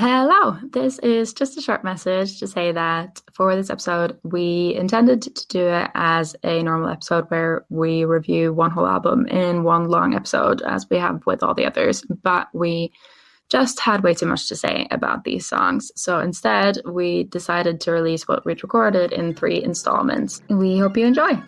Hello, this is just a short message to say that for this episode, we intended to do it as a normal episode where we review one whole album in one long episode, as we have with all the others, but we just had way too much to say about these songs. So instead, we decided to release what we'd recorded in 3 installments. We hope you enjoy.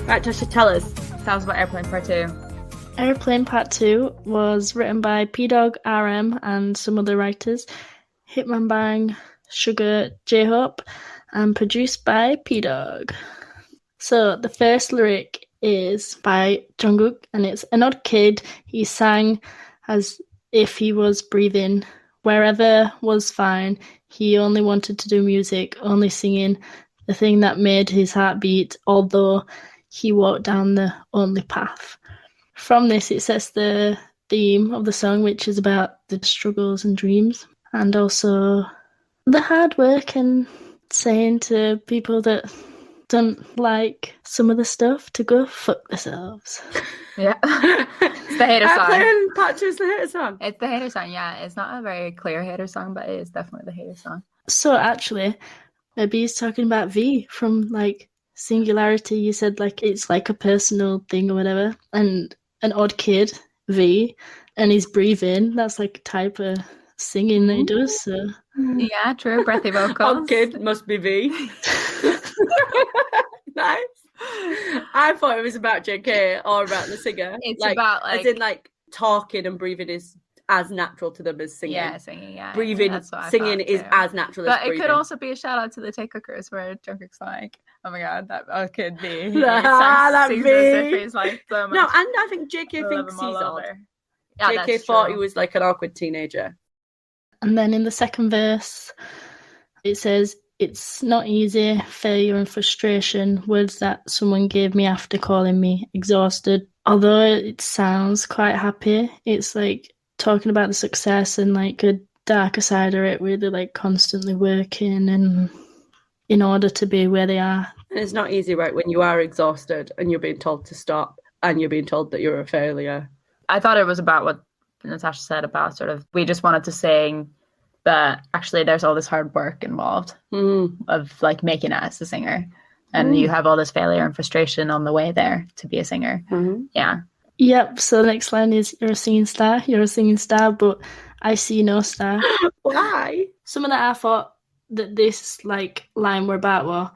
Right, Tasha, tell us about Airplane Part 2. Airplane Part 2 was written by P-Dog, RM, and some other writers, Hitman Bang, Sugar, J-Hope, and produced by P-Dog. So the first lyric is by Jungkook, and it's an odd kid. He sang as if he was breathing. Wherever was fine. He only wanted to do music, only singing, the thing that made his heart beat, although he walked down the only path. From this, it sets the theme of the song, which is about the struggles and dreams, and also the hard work and saying to people that don't like some of the stuff to go fuck themselves. Yeah. It's the hater song. Part 2 is the hater song. It's the hater song, yeah. It's not a very clear hater song, but it is definitely the hater song. So actually, maybe he's talking about V from like Singularity. You said like it's like a personal thing or whatever, and an odd kid, V, and he's breathing. That's like a type of singing that he does. So yeah, true. Breathy vocals. Odd kid must be V. Nice. I thought it was about JK or about the singer. It's about like, as in like talking and breathing is as natural to them as singing. Yeah, singing, yeah. Breathing, singing is as natural as breathing. But it could also be a shout out to the Take Cookers where Jungkook's like, oh my god, that could be. That be. He's like so much. No, and I think JK thinks he's odd. Yeah, JK thought he was like an awkward teenager. And then in the second verse, it says, it's not easy, failure and frustration, words that someone gave me after calling me exhausted. Although it sounds quite happy, it's like talking about the success and like a darker side of it where they're like constantly working and in order to be where they are. And it's not easy, right, when you are exhausted and you're being told to stop and you're being told that you're a failure. I thought it was about what Natasha said about sort of, we just wanted to sing that actually there's all this hard work involved of like making it as a singer. And you have all this failure and frustration on the way there to be a singer. Yeah. Yep, so the next line is, you're a singing star, but I see no star. Why? Something that I thought that this like line were about were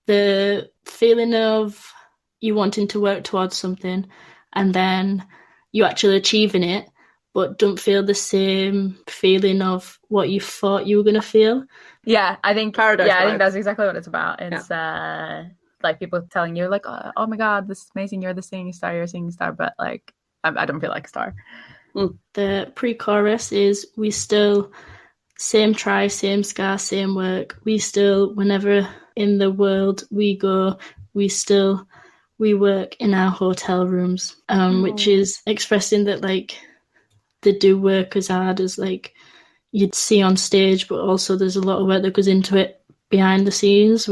the feeling of you wanting to work towards something and then you actually achieving it, but don't feel the same feeling of what you thought you were going to feel. Yeah, I think Paradise I think Vibes. that's exactly what it's about. It's like people telling you like, oh my god, this is amazing, you're a singing star, but like I don't feel like a star. The pre-chorus is, we still, same try, same scar, same work. We still, whenever in the world we go, we work in our hotel rooms, which is expressing that like they do work as hard as like you'd see on stage, but also there's a lot of work that goes into it behind the scenes.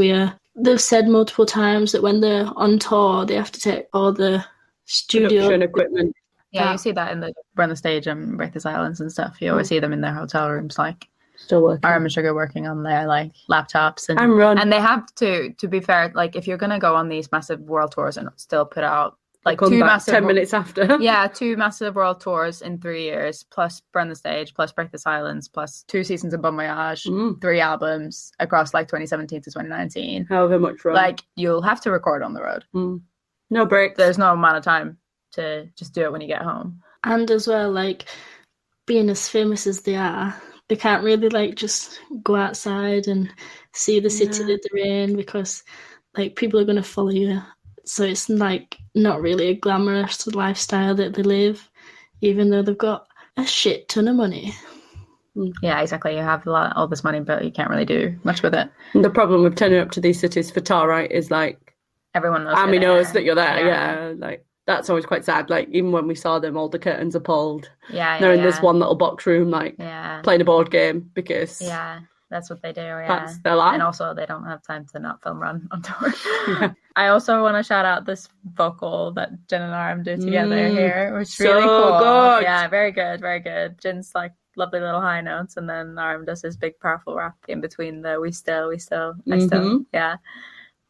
They've said multiple times that when they're on tour, they have to take all the studio production equipment. Yeah, you see that in the stage and Break the Silence and stuff. You always see them in their hotel rooms, like still working. RM and Sugar working on their like laptops and Run. And they have to be fair, like if you're gonna go on these massive world tours and still put out like two massive 10 minutes after. Yeah, 2 massive world tours in 3 years, plus Burn the Stage, plus Break the Silence, plus 2 seasons of Bon Voyage, 3 albums across like 2017 to 2019. However much run. Like you'll have to record on the road. No break. There's no amount of time to just do it when you get home. And as well, like being as famous as they are, they can't really like just go outside and see the city that they're in because like people are going to follow you. So it's like not really a glamorous lifestyle that they live, even though they've got a shit ton of money. Yeah, exactly. You have all this money, but you can't really do much with it. And the problem with turning up to these cities for tour, right, is like everyone knows. Army knows that you're there. Yeah, like That's always quite sad. Like, even when we saw them, all the curtains are pulled. Yeah, They're yeah, in this yeah. one little box room, like, Yeah. playing a board game because Yeah, that's what they do, yeah. that's their life. And also they don't have time to not film Run on tour. Yeah. I also want to shout out this vocal that Jin and Aram do together here, which is so really cool. good. Yeah, very good, very good. Jin's like lovely little high notes, and then Aram does his big powerful rap in between the we still, I still. Yeah.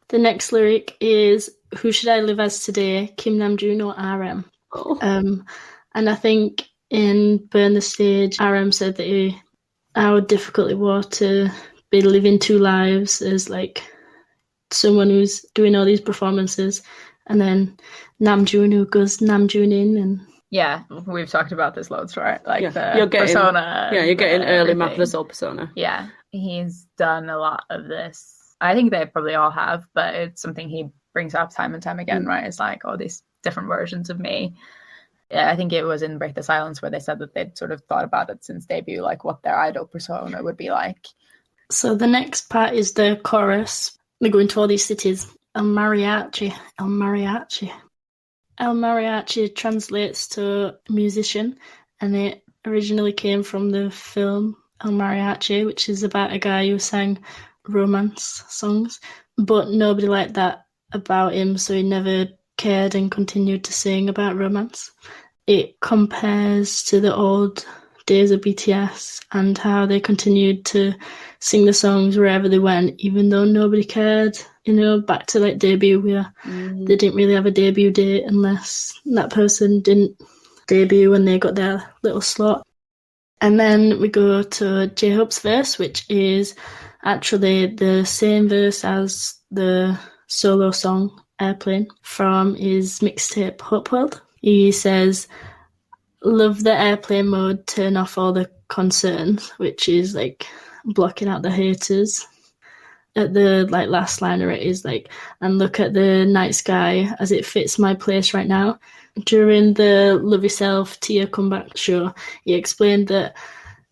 The next lyric is "Who should I live as today, Kim Namjoon or RM?" Oh. And I think in Burn the Stage, RM said that how difficult it was to be living two lives as like someone who's doing all these performances, and then Namjoon who goes Namjoon in and. Yeah, we've talked about this loads, right? Like you're getting, persona. Yeah, you're getting early everything. Map of the Soul persona. Yeah, he's done a lot of this. I think they probably all have, but it's something he brings up time and time again, right? It's like, oh, these different versions of me. Yeah, I think it was in Break the Silence where they said that they'd sort of thought about it since debut, like what their idol persona would be like. So the next part is the chorus. They go into all these cities. El Mariachi, El Mariachi. El Mariachi translates to musician, and it originally came from the film El Mariachi, which is about a guy who sang romance songs, but nobody liked that about him, so he never cared and continued to sing about romance. It compares to the old days of BTS and how they continued to sing the songs wherever they went, even though nobody cared. You know, back to like debut where they didn't really have a debut date unless that person didn't debut when they got their little slot. And then we go to J-Hope's verse, which is actually the same verse as the solo song Airplane from his mixtape Hope World. He says, "Love the airplane mode, turn off all the concerns," which is like blocking out the haters. At the like last line of it is like, "And look at the night sky as it fits my place right now." During the Love Yourself Tia comeback show, he explained that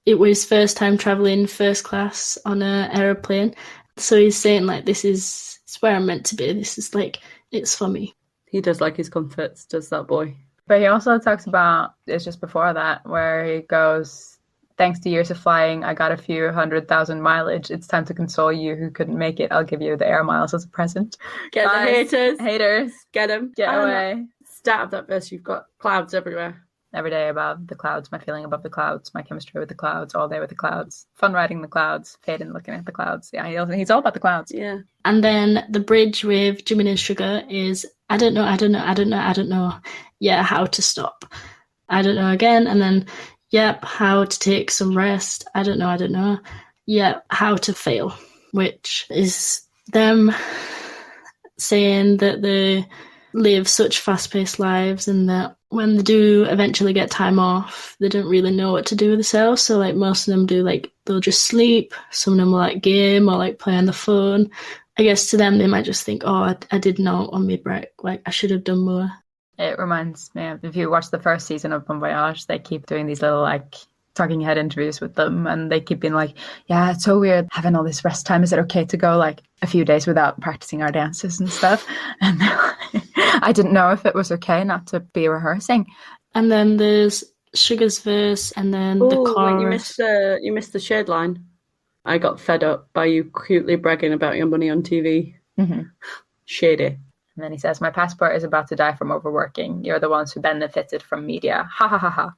it was his first time travelling first class on an aeroplane. So he's saying like, it's where I'm meant to be. This is like, it's for me. He does like his comforts, does that boy. But he also talks about, it's just before that, where he goes, "Thanks to years of flying, I got a few 100,000 mileage. It's time to console you who couldn't make it. I'll give you the air miles as a present." Get the haters. Haters. Get them. Get away. Start of that verse, you've got clouds everywhere. Every day above the clouds, my feeling above the clouds, my chemistry with the clouds, all day with the clouds. Fun riding the clouds, fading looking at the clouds. Yeah, he's all about the clouds. Yeah. And then the bridge with Jimin and Sugar is, "I don't know. Yeah, how to stop. I don't know again." And then, "Yep, how to take some rest. I don't know. Yep, how to fail," which is them saying that they live such fast-paced lives and that when they do eventually get time off, they don't really know what to do with themselves. So like most of them do, like they'll just sleep. Some of them will like game or like play on the phone. I guess to them, they might just think, "Oh, I did know on my break. Like I should have done more." It reminds me of, if you watch the first season of Bon Voyage, they keep doing these little like talking head interviews with them, and they keep being like, "Yeah, it's so weird having all this rest time. Is it okay to go like a few days without practicing our dances and stuff?" And I didn't know if it was okay not to be rehearsing. And then there's Sugar's verse, and then the chorus. Wait, you missed the shade line. "I got fed up by you cutely bragging about your money on TV. Mm-hmm. Shady." And then he says, "My passport is about to die from overworking. You're the ones who benefited from media. Ha ha ha ha.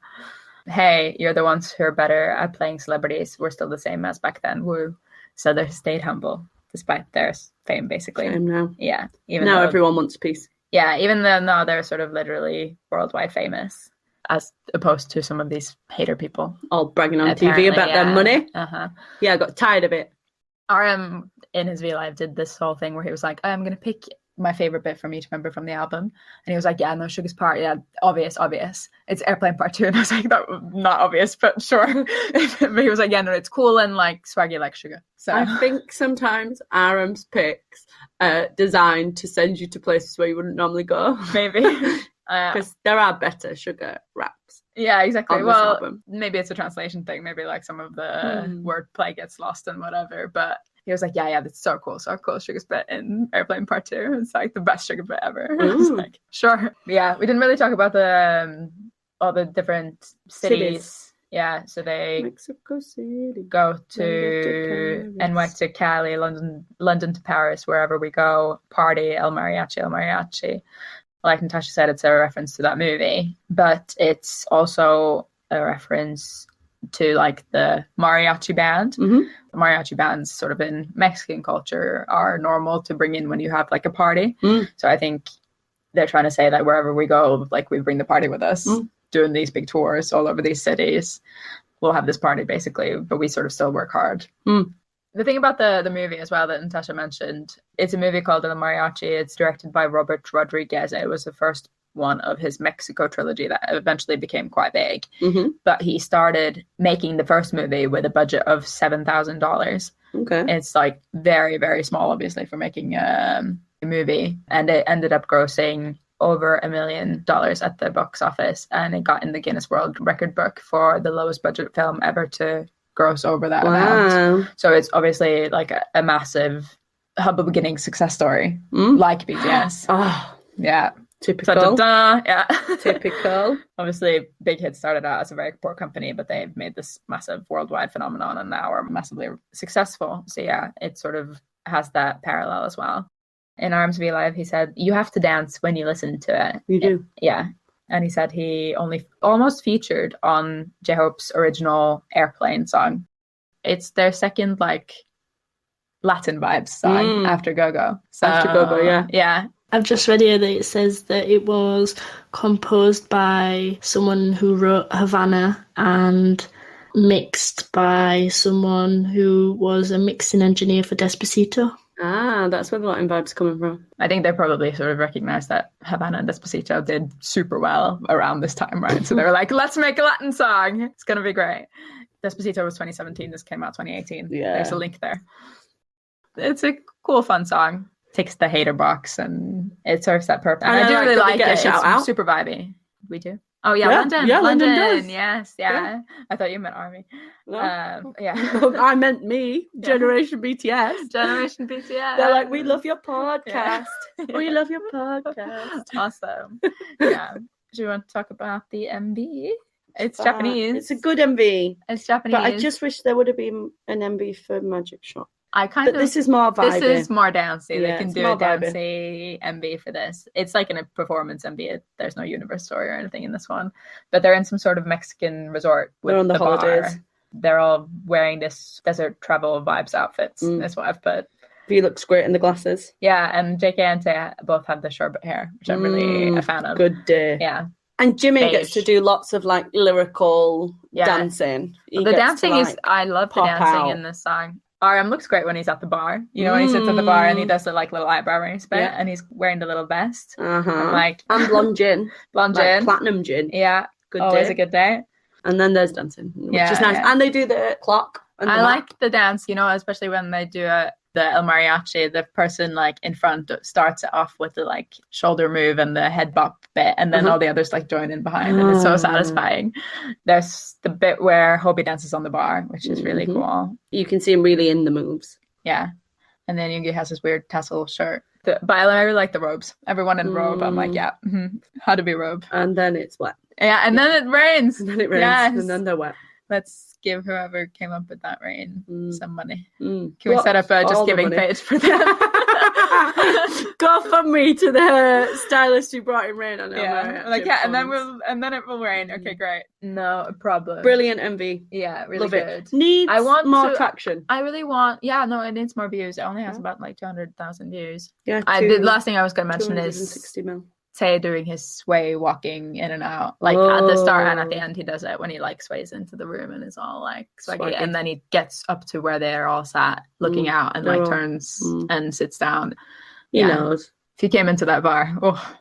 Hey, you're the ones who are better at playing celebrities. We're still the same as back then. Woo." So they stayed humble despite their fame, basically. Same now. Yeah. Even now everyone wants peace. Yeah, even though now they're sort of literally worldwide famous, as opposed to some of these hater people. All bragging on TV about their money. Uh-huh. Yeah, I got tired of it. RM in his V Live did this whole thing where he was like, "I'm going to pick my favorite bit from each member from the album." And he was like, "Yeah, no, Sugar's part, yeah, obvious. It's Airplane Part 2. And I was like, "That not obvious, but sure." But he was like, "Yeah, no, it's cool and like swaggy like Sugar." So I think sometimes RM's picks are designed to send you to places where you wouldn't normally go. Maybe. Because there are better Sugar raps. Yeah, exactly. Well, maybe it's a translation thing. Maybe like some of the wordplay gets lost and whatever. But he was like, yeah, that's so cool, Sugar Spit in Airplane Part 2. It's like the best Sugar Spit ever. I was like, sure. Yeah, we didn't really talk about the all the different cities. Yeah, so they Mexico City, go to NY to Cali, London to Paris, wherever we go, party, El Mariachi. Like Natasha said, it's a reference to that movie, but it's also a reference to like the mariachi band. Mm-hmm. The mariachi bands sort of in Mexican culture are normal to bring in when you have like a party. So I think they're trying to say that wherever we go, like we bring the party with us, doing these big tours all over these cities. We'll have this party basically, but we sort of still work hard. The thing about the movie as well that Natasha mentioned, it's a movie called El Mariachi. It's directed by Robert Rodriguez. It was the first one of his Mexico trilogy that eventually became quite big. But he started making the first movie with a budget of $7,000. Okay. It's like very, very small, obviously, for making a movie. And it ended up grossing over $1 million at the box office. And it got in the Guinness World Record book for the lowest budget film ever to gross over that amount. So it's obviously like a massive humble beginning success story, like BTS. Yeah. Typical. Yeah. Typical. Obviously, Big Hit started out as a very poor company, but they've made this massive worldwide phenomenon and now are massively successful. So yeah, it sort of has that parallel as well. In Arms Be Alive, he said, you have to dance when you listen to it. You do. Yeah. And he said he only almost featured on J-Hope's original Airplane song. It's their second, like, Latin vibes song after Go-Go. So, after Go-Go, yeah. Yeah. I've just read here that it says that it was composed by someone who wrote Havana and mixed by someone who was a mixing engineer for Despacito. That's where the Latin vibe's coming from. I think they probably sort of recognized that Havana and Despacito did super well around this time, right? So they were like, let's make a Latin song. It's going to be great. Despacito was 2017. This came out 2018. Yeah. There's a link there. It's a cool, fun song. Ticks the hater box and it serves that purpose. And I do really like it. It's super vibey. We do. Oh, yeah, London. Yeah, London does. Yes, yeah. I thought you meant Army. No. Yeah. I meant me. Generation BTS. Generation BTS. They're like, we love your podcast. We love your podcast. Awesome. Yeah. Do you want to talk about the MV? It's Japanese. It's a good MV. It's Japanese. But I just wish there would have been an MV for Magic Shot. This is more vibey. This is more dancey. Yeah, they can do a dancey MV for this. It's like in a performance MV. There's no universe story or anything in this one. But they're in some sort of Mexican resort with they're on the holidays. Bar. They're all wearing this desert travel vibes outfits. That's what I've put. V looks great in the glasses. Yeah, and JK and Tay both have the sherbet hair, which I'm really a fan of. Good day. Yeah. And Jimmy gets to do lots of like lyrical dancing. The dancing is, I love the dancing in this song. RM looks great when he's at the bar. You know, when he sits at the bar and he does the like little eyebrow raise bit and he's wearing the little vest. And blonde gin. Platinum gin. Yeah. Good Always day. a good day. And then there's dancing, which is nice. Yeah. And they do the clock. And I like the dance, you know, especially when they do the El Mariachi. The person like in front starts it off with the like shoulder move and the head bop bit, and then all the others like join in behind, and it's so satisfying. There's the bit where Hobie dances on the bar, which is really cool. You can see him really in the moves. Yeah. And then Yoongi has this weird tassel shirt. But I really like the robes. Everyone in robe, I'm like, how to be robe. And then it's wet. Yeah, and then it rains. And then it rains, and then they're wet. Let's give whoever came up with that rain some money. Can we set up a Just Giving page for them? Go fund me to the stylist who brought in rain on it. And then it will rain. Okay, great. No problem. Brilliant MV. Yeah, really love good. It. Needs more traction. I really want. Yeah, no, it needs more views. It only has about like 200,000 views. Yeah. The last thing I was going to mention is 260 mil. Tay doing his sway walking in and out, like at the start and at the end he does it when he like sways into the room and is all like swaggy, and then he gets up to where they're all sat looking out and like turns and sits down. He knows. If he came into that bar,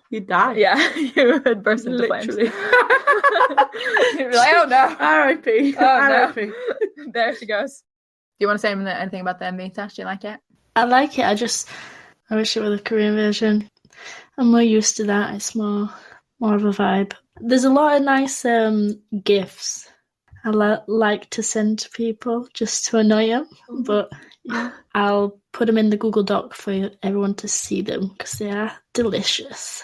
he'd die. Yeah, you would burst into flames. You'd be like, oh no, R.I.P. R.I.P. There she goes. Do you want to say anything about the MV, Tash? Do you like it? I like it. I wish it were the Korean version. I'm more used to that. It's more of a vibe. There's a lot of nice GIFs. I like to send to people just to annoy them, but yeah, I'll put them in the Google Doc for everyone to see them because they are delicious.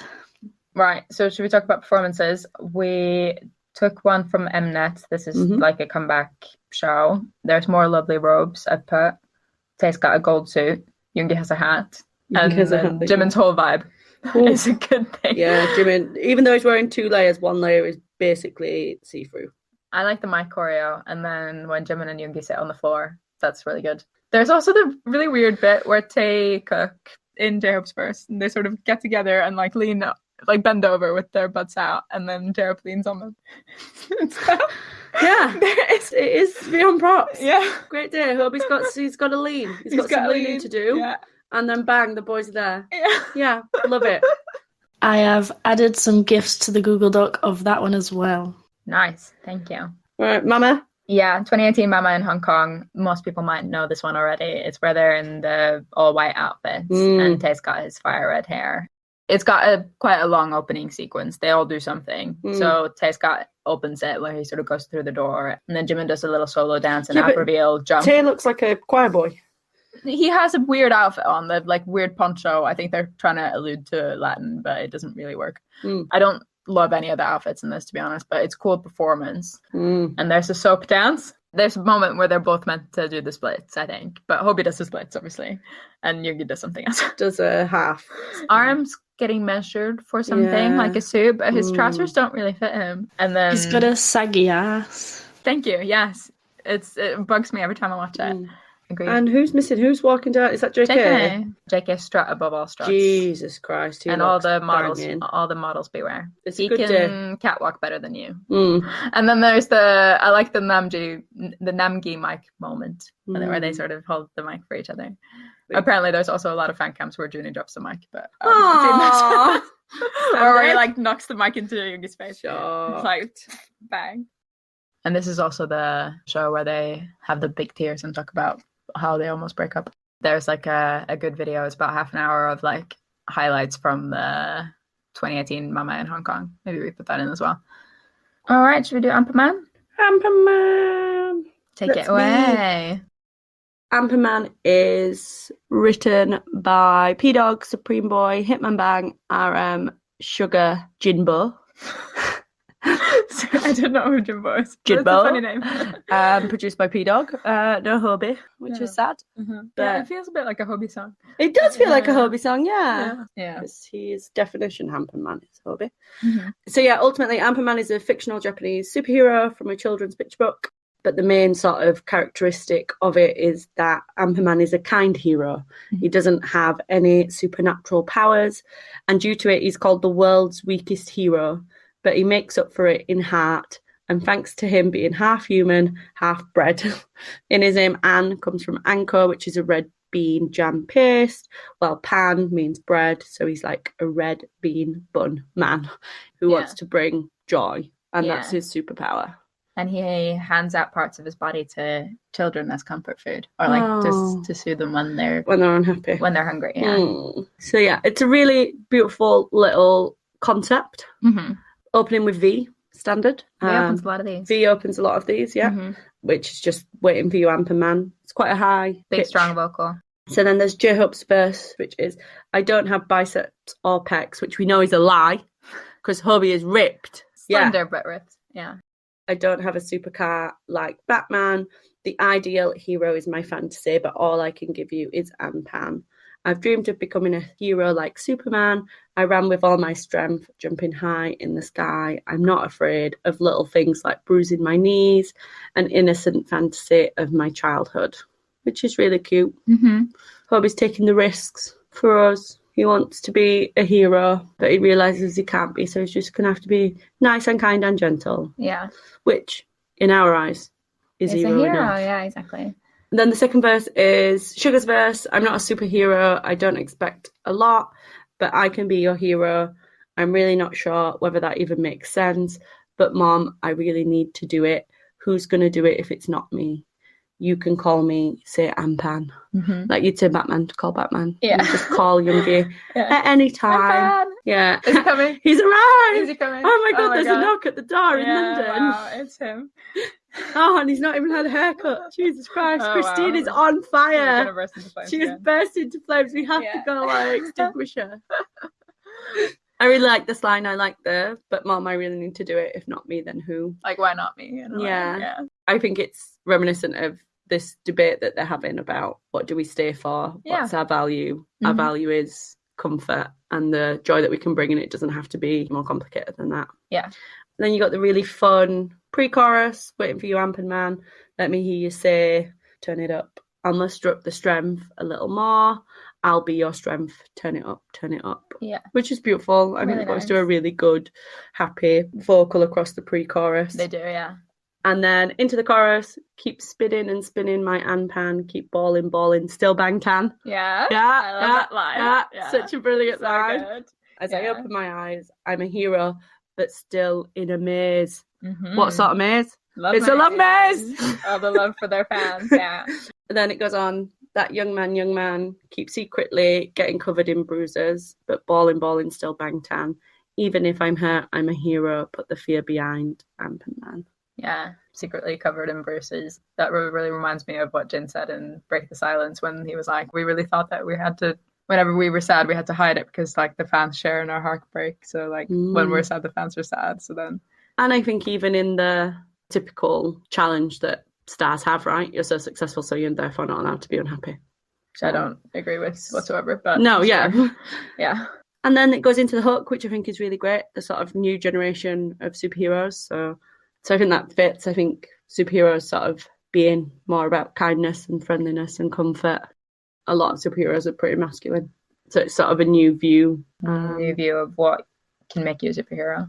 Right, so should we talk about performances? We took one from Mnet. This is like a comeback show. There's more lovely robes I've put. Tay's got a gold suit. Yoongi has a hat. And Jimin's whole vibe is a good thing. Yeah, Jimin, even though he's wearing 2 layers, 1 layer is basically see-through. I like the mic choreo, and then when Jimin and Yoongi sit on the floor, that's really good. There's also the really weird bit where Tay cook in J-Hope's verse, and they sort of get together and like lean up, like bend over with their butts out, and then J-Hope leans on them. Yeah, it is beyond props. Yeah, great day. He's got a lean. He's got some leaning to do. Yeah. And then bang, the boys are there. Yeah, love it. I have added some GIFs to the Google Doc of that one as well. Nice, thank you. Right, Mama. Yeah, 2018 Mama in Hong Kong. Most people might know this one already. It's where they're in the all-white outfits, and Tay's got his fire red hair. It's got quite a long opening sequence. They all do something. So Tay Scott opens it where he sort of goes through the door, and then Jimin does a little solo dance and app reveal jump. Tay looks like a choir boy. He has a weird outfit on, the like weird poncho. I think they're trying to allude to Latin, but it doesn't really work. I don't love any of the outfits in this, to be honest, but it's cool performance. And there's a soap dance. There's a moment where they're both meant to do the splits, I think, but Hobie does the splits, obviously, and Yoongi does something else. Does a half. Arms getting measured for something like a suit, but his trousers don't really fit him. And then he's got a saggy ass. Thank you. Yes, it bugs me every time I watch it. Agreed. And who's missing? Who's walking down? Is that JK? JK strut above all struts. Jesus Christ! And all the models beware. He can catwalk better than you. And then there's I like the Namgi mic moment where they sort of hold the mic for each other. Apparently, there's also a lot of fan cams where Junie drops the mic, but or where he like knocks the mic into Yoongi's face. It's like bang. And this is also the show where they have the big tears and talk about how they almost break up. There's like a good video. It's about half an hour of like highlights from the 2018 Mama in Hong Kong. Maybe we put that in as well. All right, should we do Anpanman? Anpanman. Take it away. Anpanman is written by P-Dog, Supreme Boy, Hitman Bang, RM, Sugar, Jinbo. I don't know who Jimbo is. Jimbo. That's a funny name. Produced by P-Dog. No Hobie, which is sad. But it feels a bit like a Hobie song. It does feel like a Hobie song, yeah. Yeah. He is definition Anpanman is Hobie. So yeah, ultimately Anpanman is a fictional Japanese superhero from a children's picture book. But the main sort of characteristic of it is that Anpanman is a kind hero. He doesn't have any supernatural powers. And due to it, he's called the world's weakest hero. But he makes up for it in heart, and thanks to him being half human, half bread. In his name, An comes from anko, which is a red bean jam paste, while pan means bread, so he's like a red bean bun man who wants to bring joy, and that's his superpower. And he hands out parts of his body to children as comfort food, or like just to soothe them when they're unhappy, when they're hungry. So yeah, it's a really beautiful little concept. Opening with V, standard. V opens a lot of these. V opens a lot of these, which is just waiting for you, Anpanman. It's quite a high big, pitch. strong vocal. So then there's J-Hope's verse, which is, I don't have biceps or pecs, which we know is a lie, because Hobie is ripped. Slender but ripped, yeah. I don't have a supercar like Batman. The ideal hero is my fantasy, but all I can give you is Anpan. I've dreamed of becoming a hero like Superman. I ran with all my strength, jumping high in the sky. I'm not afraid of little things like bruising my knees, an innocent fantasy of my childhood, which is really cute. Hobie's taking the risks for us. He wants to be a hero, but he realises he can't be, so he's just going to have to be nice and kind and gentle. Yeah. Which, in our eyes, is hero enough. Yeah, exactly. Then the second verse is Sugar's verse. I'm not a superhero. I don't expect a lot, but I can be your hero. I'm really not sure whether that even makes sense. But Mom, I really need to do it. Who's going to do it if it's not me? You can call me, say Anpan. Like you'd say Batman to call Batman. Yeah. You just call Yoongi at any time. Anpan. Yeah. Is he coming? He's arrived. Is he coming? Oh my God, there's a knock at the door in London. Wow, it's him. Oh, and he's not even had a haircut. Jesus Christ. Oh, Christine wow. is on fire. Gonna burst into flames She has again. burst into flames. We have to Yeah. go extinguish her. I really like this line. I like but Mom, I really need to do it. If not me, then who? Like, why not me? Yeah. I think it's reminiscent of this debate that they're having about what do we stay for? What's our value? Our value is comfort and the joy that we can bring, and it doesn't have to be more complicated than that. Yeah. And then you got the really fun pre-chorus, waiting for you, Anpanman. Let me hear you say, turn it up. I'll muster up the strength a little more. I'll be your strength. Turn it up, turn it up. Yeah. Which is beautiful. I think the boys do a really good, happy vocal across the pre-chorus. They do, yeah. And then into the chorus, keep spinning and spinning my Anpan, keep balling, still bang can. Yeah. Yeah. I love that line. Yeah. Such a brilliant line. Good. As I open my eyes, I'm a hero, but still in a maze. Mm-hmm. What sort of maze? It's a love maze. Oh, the love for their fans, yeah. And then it goes on, that young man, keep secretly getting covered in bruises, but balling, still bang tan. Even if I'm hurt, I'm a hero, put the fear behind, Anpanman. Yeah, secretly covered in bruises. That really reminds me of what Jin said in Break the Silence when he was like, we really thought that we had to, whenever we were sad, we had to hide it because like the fans share in our heartbreak. So like when we're sad, the fans are sad. So then. And I think even in the typical challenge that stars have, right? You're so successful, so you're therefore not allowed to be unhappy. Which I don't agree with whatsoever. But no, yeah. Sure. Yeah. And then it goes into the hook, which I think is really great. The sort of new generation of superheroes. So I think that fits. I think superheroes sort of being more about kindness and friendliness and comfort. A lot of superheroes are pretty masculine. So it's sort of a new view. New view of what can make you a superhero.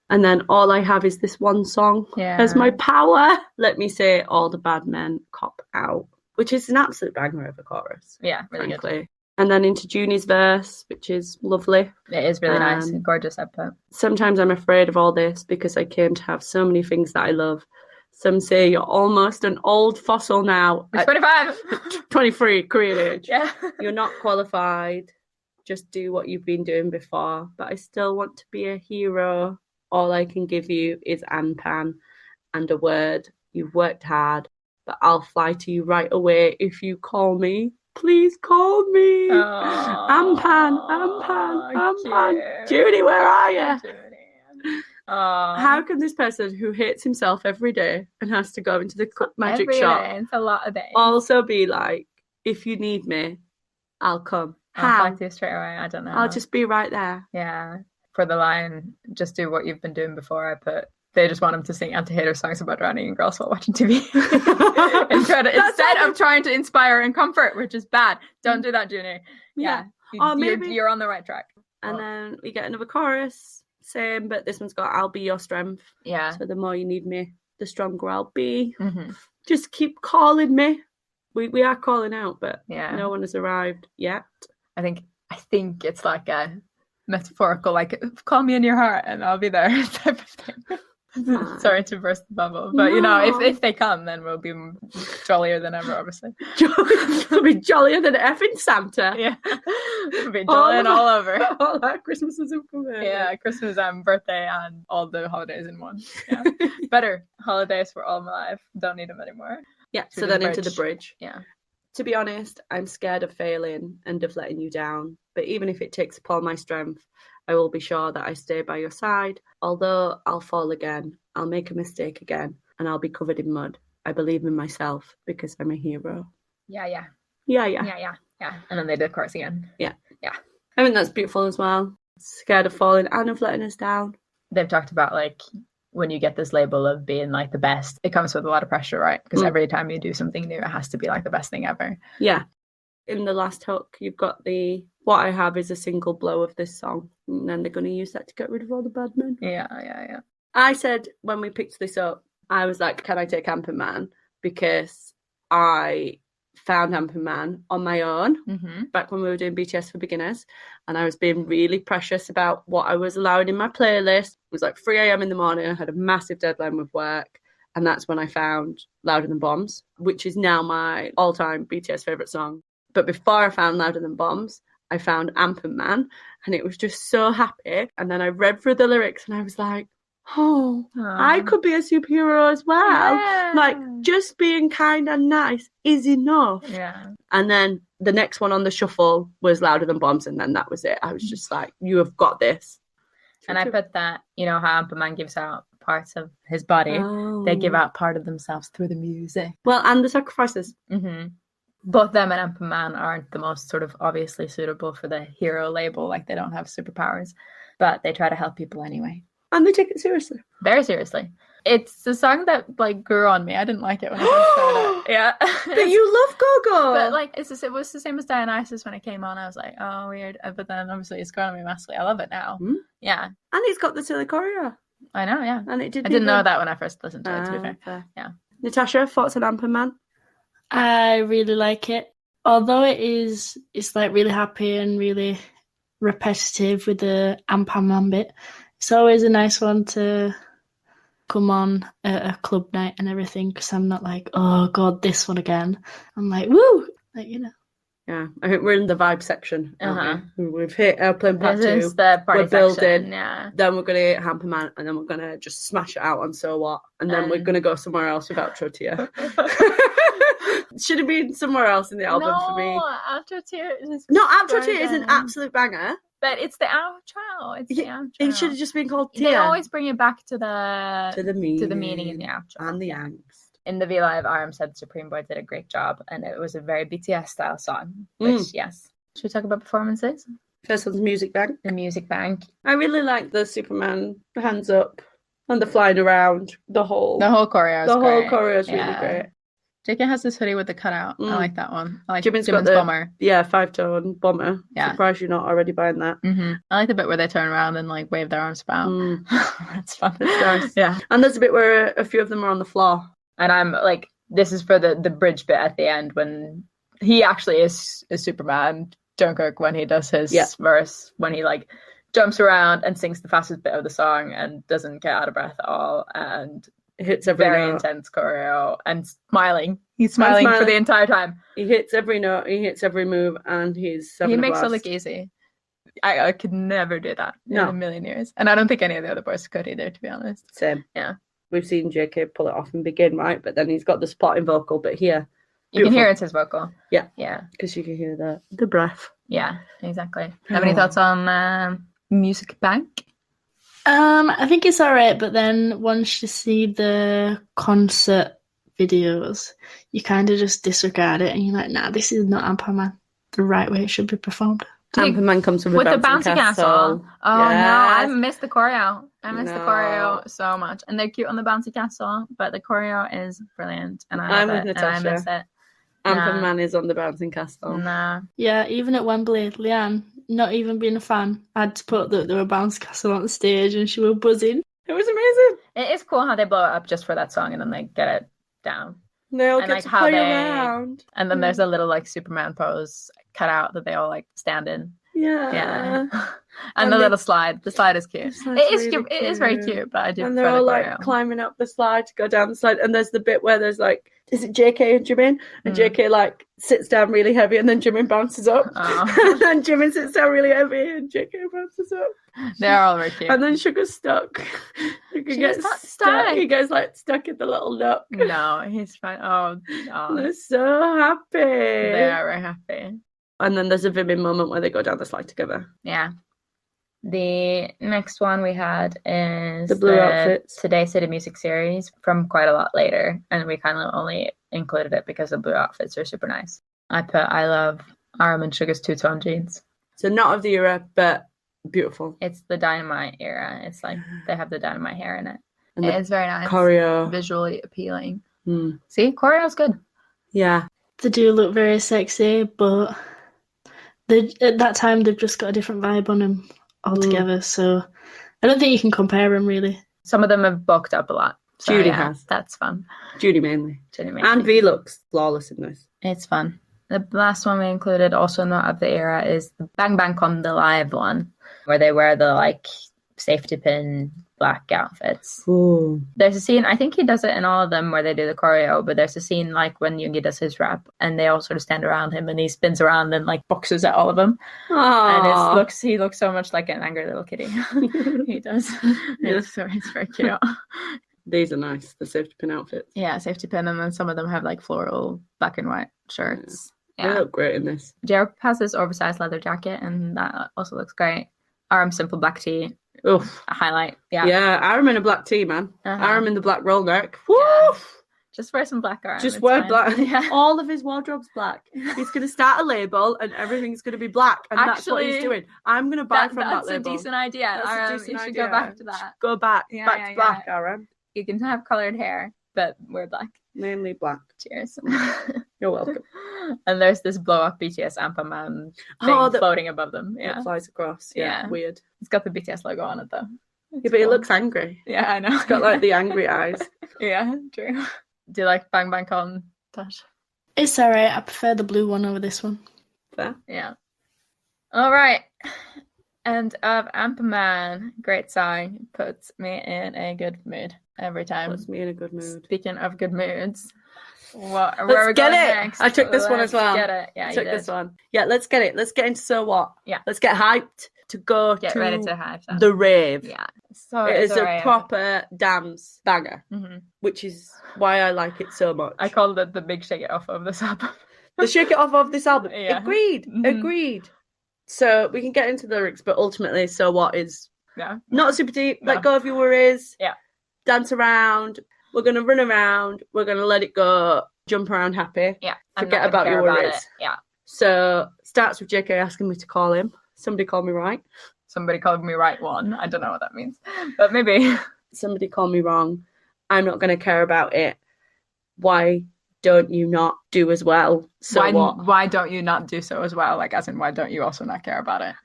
And then all I have is this one song as my power. Let me say all the bad men cop out, which is an absolute banger of a chorus. Yeah, really good. And then into Junie's verse, which is lovely. It is really nice. Gorgeous output. Sometimes I'm afraid of all this because I came to have so many things that I love. Some say you're almost an old fossil now. At 25. 23, career age. Yeah. You're not qualified. Just do what you've been doing before. But I still want to be a hero. All I can give you is Anpan and a word. You've worked hard, but I'll fly to you right away if you call me. Please call me. Anpan. Judy, where are you? How can this person who hates himself every day and has to go into the magic shop it's a lot of days. Also be like, if you need me, I'll come. I'll fly to you straight away. I don't know. I'll just be right there. Yeah. For the line, just do what you've been doing before, I put, they just want him to sing anti-hater songs about drowning girls while watching TV. Instead of trying to inspire and comfort, which is bad. Don't do that, Junior. Yeah. Maybe you're on the right track. And then we get another chorus, same, but this one's got I'll be your strength. Yeah. So the more you need me, the stronger I'll be. Mm-hmm. Just keep calling me. We are calling out, but no one has arrived yet. I think it's like a metaphorical, like, call me in your heart and I'll be there type of thing. Sorry to burst the bubble, but you know, if they come, then we'll be jollier than ever, obviously. We'll be jollier than effing Santa. Yeah. We'll be jollying all over. All our Christmases have come in. Yeah, Christmas and birthday and all the holidays in one. Yeah. Better holidays for all my life. Don't need them anymore. Yeah, so then into the bridge. Yeah. To be honest, I'm scared of failing and of letting you down. But even if it takes up all my strength, I will be sure that I stay by your side. Although I'll fall again, I'll make a mistake again, and I'll be covered in mud. I believe in myself because I'm a hero. Yeah. And then they did the chorus again. Yeah. I think that's beautiful as well. Scared of falling and of letting us down. They've talked about, like, when you get this label of being like the best, it comes with a lot of pressure, right? Because every time you do something new, it has to be like the best thing ever. Yeah. In the last hook, you've got what I have is a single blow of this song. And then they're going to use that to get rid of all the bad men. Yeah. I said when we picked this up, I was like, can I take Anpanman? Because I found Anpanman on my own back when we were doing BTS for beginners, and I was being really precious about what I was allowing in my playlist. It was like 3 a.m. in the morning. I had a massive deadline with work, and that's when I found Louder Than Bombs, which is now my all-time BTS favourite song. But before I found Louder Than Bombs, I found Anpanman, and it was just so happy. And then I read through the lyrics and I was like, oh, I could be a superhero as well. Yeah. Like, just being kind and nice is enough. Yeah. And then the next one on the shuffle was Louder Than Bombs, and then that was it. I was just like, you have got this. And I put that, you know, how Anpanman gives out parts of his body. Oh. They give out part of themselves through the music. Well, and the sacrifices. Mm-hmm. Both them and Anpanman aren't the most sort of obviously suitable for the hero label. Like, they don't have superpowers, but they try to help people anyway. And they take it seriously. Very seriously. It's a song that, like, grew on me. I didn't like it when I first heard it. Yeah. But you love Go-Go. But, like, it was the same as Dionysus when it came on. I was like, oh, weird. But then, obviously, it's grown on me massively. I love it now. Mm. Yeah. And it's got the silly choreo. I know, yeah. And it didn't I didn't know that when I first listened to it, to be fair. Fair. Yeah. Natasha, thoughts on Anpanman? I really like it. Although it's like really happy and really repetitive with the Anpanman bit, it's always a nice one to come on at a club night and everything, because I'm not like, oh god, this one again. I'm like, woo, like, you know. Yeah, I think we're in the vibe section. Uh-huh. We've hit Airplane Part 2. This is the party We're building. section, yeah. Then we're going to hit Anpanman, and then we're going to just smash it out on So What. And then we're going to go somewhere else with Outro Tier. Should have been somewhere else in the album for me. No, Outro Tier is... No, Outro Tier is an absolute banger. But it's the outro. It's the outro. It should have just been called Tier. They always bring it back to the meaning in the outro. And the angst. In the V Live, RM said Supreme Boy did a great job, and it was a very BTS style song. Which, yes. Should we talk about performances? First one's Music Bank. The Music Bank. I really like the Superman hands up and the flying around. The whole choreo is The great. whole choreo is really great. JK has this hoodie with the cutout. I like that one. I like Jimin's got the bomber. Yeah, 5-tone bomber. Yeah. Surprised you're not already buying that. Mm-hmm. I like the bit where they turn around and like wave their arms about. That's fun. It's nice. Yeah. And there's a bit where a few of them are on the floor. And I'm like, this is for the bridge bit at the end when he actually is Superman. Jungkook, when he does his verse, when he like jumps around and sings the fastest bit of the song and doesn't get out of breath at all, and hits every very note. Intense choreo and smiling. He's smiling for the entire time. He hits every note, he hits every move, and he makes it look easy. I could never do that in a million years. And I don't think any of the other boys could either, to be honest. Same. Yeah. We've seen JK pull it off and begin, right? But then he's got the supporting vocal, but here. You can hear it's his vocal. Yeah. Yeah. Because you can hear the breath. Yeah, exactly. Have any thoughts on Music Bank? I think it's alright, but then once you see the concert videos, you kind of just disregard it and you're like, nah, this is not Anpanman the right way it should be performed. Anpanman comes with the bouncy castle. Oh yes. no, I missed the choreo. I missed the choreo so much. And they're cute on the bouncy castle, but the choreo is brilliant. And I'm with Natasha. And I miss it. Anpanman is on the bouncing castle. Nah. Yeah, even at Wembley, Leanne, not even being a fan, had to put that there were bouncy castle on the stage and she was buzzing. It was amazing. It is cool how they blow it up just for that song and then they get it down. They all get to play around. And then there's a little like Superman pose cut out that they all like stand in. Yeah. And the little slide. The slide is cute. It is cute. Cute. It is very cute, but I do. And they're all like climbing up the slide to go down the slide. And there's the bit where there's like, is it JK and Jimin? And JK like sits down really heavy and then Jimin bounces up. And then Jimin sits down really heavy and JK bounces up. They're all very cute. And then Sugar's stuck. Sugar gets stuck. He gets like stuck in the little nook. No, he's fine. Oh. They're so happy. They are very happy. And then there's a vivid moment where they go down the slide together. Yeah. The next one we had is the blue outfits. Today City Music series from quite a lot later. And we kind of only included it because the blue outfits are super nice. I love RM and Sugar's two-tone jeans. So not of the era, but beautiful. It's the Dynamite era. It's like they have the Dynamite hair in it. And it is very nice. Choreo. Visually appealing. See, choreo's good. Yeah. They do look very sexy, but at that time they've just got a different vibe on them altogether. So I don't think you can compare them really. Some of them have bulked up a lot. So, Judy has. That's fun. Judy mainly. And V looks flawless in this. It's fun. The last one we included, also not of the era, is the Bang Bang Con, the live one, where they wear the like safety pin black outfits. Ooh. There's a scene, I think he does it in all of them where they do the choreo, but there's a scene like when Yoongi does his rap and they all sort of stand around him and he spins around and like boxes at all of them. Aww. And he looks so much like an angry little kitty. He does. It's very cute. These are nice, the safety pin outfits. Yeah, safety pin, and then some of them have like floral black and white shirts. Yeah. They look great in this. J-Hope has this oversized leather jacket and that also looks great. RM simple black tee. Oof. A highlight. Yeah. Yeah, I'm in a black tee, man. I'm in the black roll neck. Woo! Yeah. Just wear some black RM. Just wear fine. black. Yeah. All of his wardrobe's black. He's going to start a label and everything's going to be black. And that's what he's doing. I'm going to buy from that label. That's a decent idea. You should go back to that. Go back. Back to black, RM. You can have coloured hair, but wear black. Mainly black. Cheers. You're welcome. And there's this blow-up BTS Anpanman thing floating above them. Yeah. It flies across. Yeah. Weird. It's got the BTS logo on it, though. Yeah, but it looks angry. Yeah, I know. It's got like the angry eyes. Yeah, true. Do you like Bang Bang Con, Tash? It's alright. I prefer the blue one over this one. Fair. Yeah. All right. End of Anpanman. Great song. Puts me in a good mood every time. Puts me in a good mood. Speaking of good moods, where let's are we get going it. next? I took this one as well. Get it. Yeah, I took this one. Yeah, let's get it. Let's get into So What. Yeah. Let's get hyped to go get to ready to hype that. the rave. Yeah. So it is a proper dance banger, which is why I like it so much. I called it the big shake it off of this album. The shake it off of this album. Yeah. Agreed. So we can get into the lyrics, but ultimately, So What is not super deep. Let go of your worries. Yeah. Dance around. We're going to run around. We're going to let it go. Jump around happy. Yeah. Forget about your worries. Yeah. So starts with JK asking me to call him. Somebody called me right. Somebody called me right one. I don't know what that means, but maybe. Somebody called me wrong. I'm not going to care about it. Why don't you not do as well? So what? Why don't you not do so as well? Like, as in, why don't you also not care about it?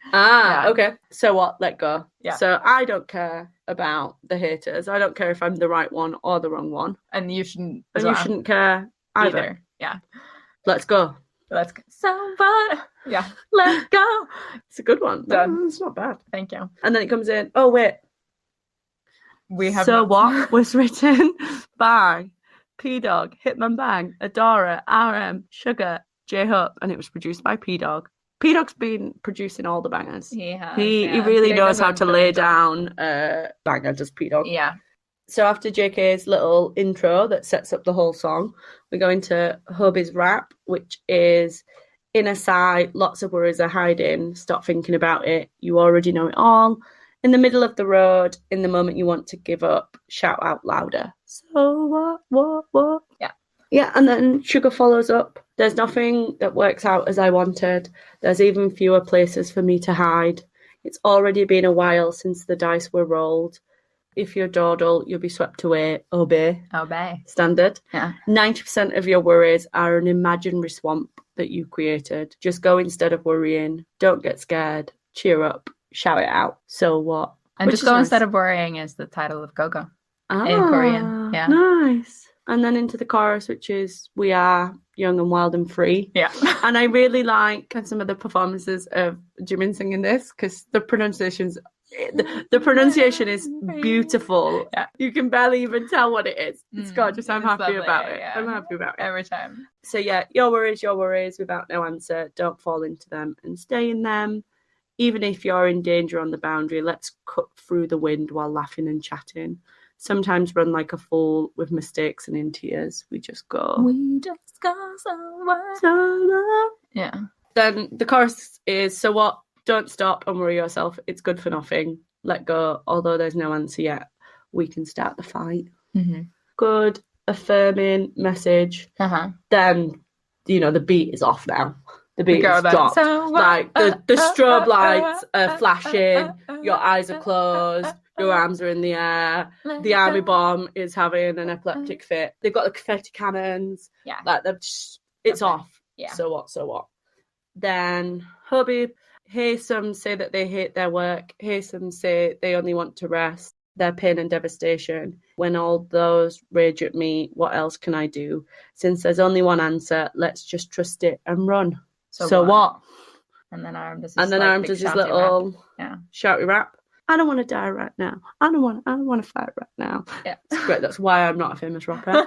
Okay. So what? Let go. Yeah. So I don't care about the haters. I don't care if I'm the right one or the wrong one. And you shouldn't. And you shouldn't care either. Yeah. Let's go. Let's go. So what? Yeah. Let's go. It's a good one. Done. It's not bad. Thank you. And then it comes in. Oh wait. So What was written by P-Dog, Hitman Bang, Adora, RM, Sugar, J-Hope, and it was produced by P-Dog. P-Dog's been producing all the bangers. He has. He really knows how to lay down a banger, does P-Dog. Yeah. So after JK's little intro that sets up the whole song, we go into Hobie's rap, which is inner sight, lots of worries are hiding, stop thinking about it, you already know it all. In the middle of the road, in the moment you want to give up, shout out louder. So what? Yeah. Yeah, and then Sugar follows up. There's nothing that works out as I wanted. There's even fewer places for me to hide. It's already been a while since the dice were rolled. If you're dawdle, you'll be swept away. Obey. Standard. Yeah. 90% of your worries are an imaginary swamp that you created. Just go instead of worrying. Don't get scared. Cheer up. Shout it out. So what? And just go instead of worrying is the title of Go-Go in Korean. Yeah. Nice. And then into the chorus, which is we are young and wild and free. Yeah. And I really like some of the performances of Jimin singing this because the pronunciation is beautiful. Yeah. You can barely even tell what it is. It's gorgeous. I'm happy lovely, about it. yeah. I'm happy about it. Every time. So yeah, your worries without no answer. Don't fall into them and stay in them. Even if you're in danger on the boundary, let's cut through the wind while laughing and chatting. Sometimes run like a fool with mistakes and in tears. We just go. We just go somewhere. Yeah. Then the chorus is, so what? Don't stop and worry yourself. It's good for nothing. Let go. Although there's no answer yet, we can start the fight. Mm-hmm. Good, affirming message. Then, the beat is off now. The beat is stopped. So like the strobe lights are flashing. Your eyes are closed. Your arms are in the air. The army bomb is having an epileptic fit. They've got the confetti cannons. Yeah. Like it's off. Yeah. So what? Then Hobie. Hey, some say that they hate their work. Hey, some say they only want to rest. Their pain and devastation. When all those rage at me, what else can I do? Since there's only one answer, let's just trust it and run. So what? And then RM does his, his little shouty rap. I don't want to die right now. I don't want to fight right now. Yeah. It's great. That's why I'm not a famous rapper.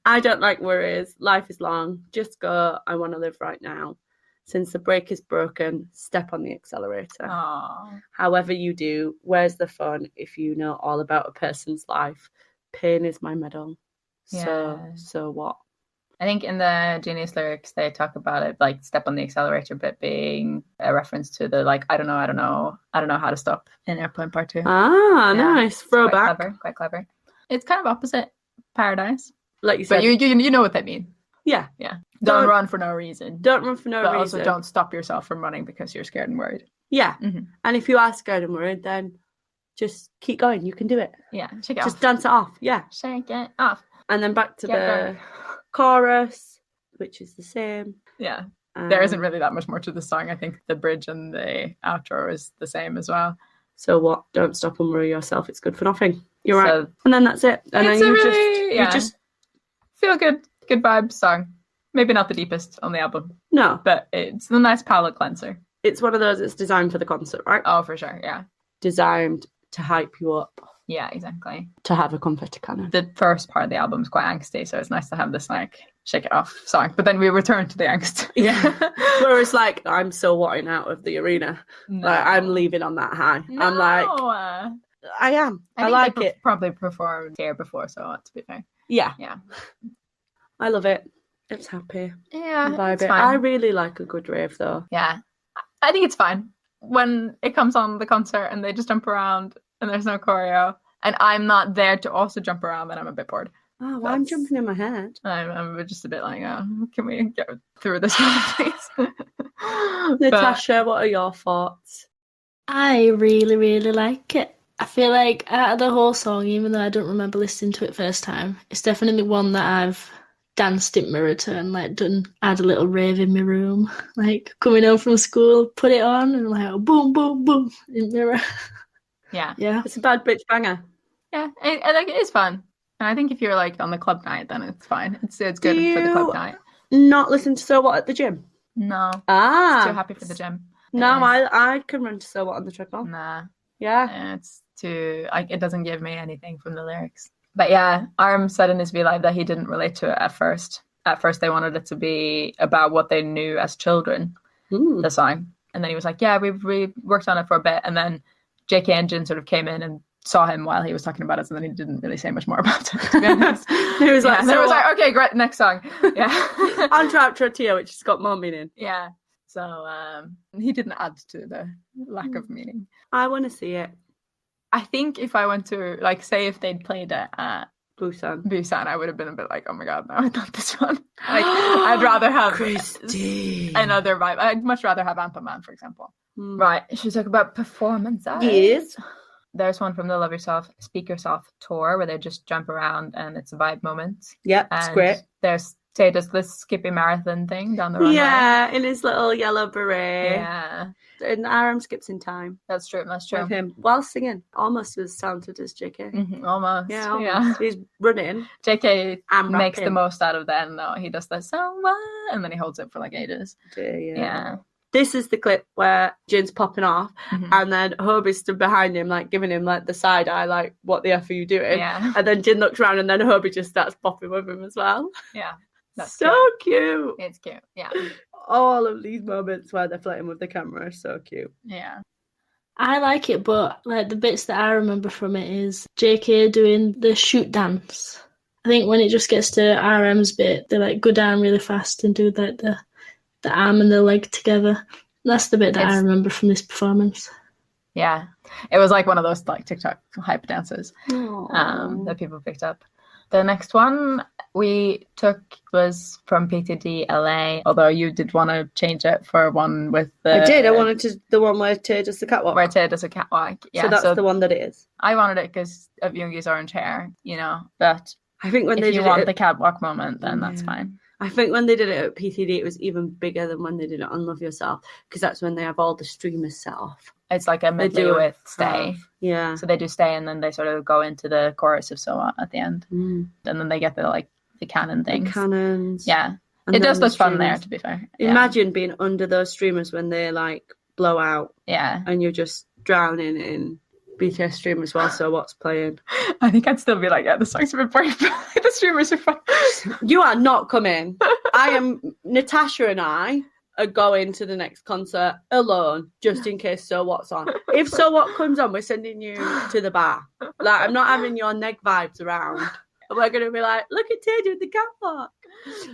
I don't like worries. Life is long. Just go. I want to live right now. Since the brake is broken, step on the accelerator. Aww. However you do, where's the fun if you know all about a person's life? Pain is my medal. So what? I think in the Genius lyrics, they talk about it like step on the accelerator bit being a reference to the like, I don't know how to stop in Airplane Part 2. Ah, yeah. Nice. Throwback. Quite clever. It's kind of opposite Paradise. Like you said. But you know what they mean. Yeah. Yeah. Don't run for no reason. Don't run for no reason. But also don't stop yourself from running because you're scared and worried. Yeah. Mm-hmm. And if you are scared and worried, then just keep going. You can do it. Yeah. Shake it off. Just dance it off. Yeah. Shake it off. And then back to the chorus, which is the same. Yeah. There isn't really that much more to the song. I think the bridge and the outro is the same as well. So what? Don't stop and worry yourself. It's good for nothing. You're right. And then that's it. And then you just feel good vibe song. Maybe not the deepest on the album. No. But it's a nice palate cleanser. It's one of those that's designed for the concert, right? Oh, for sure, yeah. Designed to hype you up. Yeah, exactly. To have a confetti cannon. The first part of the album is quite angsty, so it's nice to have this like shake it off song. But then we return to the angst. Yeah. Whereas like I'm so wanting out of the arena. No. Like I'm leaving on that high. No. I'm like I am. I like it. Probably performed here before, so to be fair. Yeah. Yeah. I love it. It's happy. Yeah. It's fine. I really like a good rave though. Yeah. I think it's fine. When it comes on the concert and they just jump around and there's no choreo and I'm not there to also jump around, then I'm a bit bored. Oh, well, I'm jumping in my head. I'm just a bit like, can we get through this one, please? Natasha, what are your thoughts? I really, really like it. I feel like out of the whole song, even though I don't remember listening to it first time, it's definitely one that I've danced in mirror to and like had a little rave in my room, like coming home from school, put it on and like boom, boom, boom in mirror. Yeah, it's a bad bitch banger. Yeah, I think it is fun, and I think if you're like on the club night, then it's fine. It's good for the club night. Not listen to So What at the gym? No. It's too happy for the gym. No, I can run to So What on the treadmill. Nah. Yeah. It's too it doesn't give me anything from the lyrics. But yeah, Arm said in his V Live that he didn't relate to it at first. At first, they wanted it to be about what they knew as children, the song. And then he was like, yeah, we worked on it for a bit. And then JK Engine sort of came in and saw him while he was talking about it. So then he didn't really say much more about it, to be honest. He was like, so it was like, okay, great, next song. Yeah. On to outro Tia, which has got more meaning. Yeah. So he didn't add to the lack of meaning. I want to see it. I think if I went to, like, say if they'd played it at Busan, I would have been a bit like, oh my god, no, not this one. Like, I'd rather have another vibe. I'd much rather have Anpanman, for example. Right, should we talk about performances? Yes. There's one from the Love Yourself, Speak Yourself tour where they just jump around and it's a vibe moment. Yep, it's great. There's Tay does this Skippy Marathon thing down the runway. Yeah, in his little yellow beret. Yeah. And RM skips in time. That's true. With him while singing. Almost as talented as JK. Mm-hmm, almost. Yeah, almost. Yeah. He's running. JK makes the most out of that. No, he does that so what? And then he holds it for like ages. Yeah. This is the clip where Jin's popping off and then Hobie stood behind him, like giving him like the side eye, like, what the F are you doing? Yeah. And then Jin looks around and then Hobie just starts popping with him as well. Yeah. That's so cute. It's cute. Yeah. All of these moments where they're flirting with the camera are so cute. Yeah. I like it, but like the bits that I remember from it is JK doing the shoot dance. I think when it just gets to RM's bit, they like go down really fast and do like the arm and the leg together. That's the bit that I remember from this performance. Yeah. It was like one of those like TikTok hype dances that people picked up. The next one we took was from pt.2 LA, although you did want to change it for one with the... I did. I wanted to the one where Tay does the catwalk. Where Tay does a catwalk. Yeah, so that's the one that it is. I wanted it because of Yoongi's orange hair, you know, but I think when if you want the catwalk moment, then that's fine. I think when they did it at pt.2, it was even bigger than when they did it on Love Yourself, because that's when they have all the streamers set off. It's like a medley with Stay. Yeah. So they do Stay and then they sort of go into the chorus of So What at the end. And then they get the canon things. The cannons. Yeah. And it does look fun there, to be fair. Imagine being under those streamers when they like blow out. Yeah. And you're just drowning in BTS stream as well, so what's playing? I think I'd still be like, yeah, the song's a bit boring, but the streamers are fun. You are not coming. Natasha and I are going to the next concert alone, just in case So What's on. If So What comes on, we're sending you to the bar. Like, I'm not having your neg vibes around. We're going to be like, look at Tay doing the catwalk.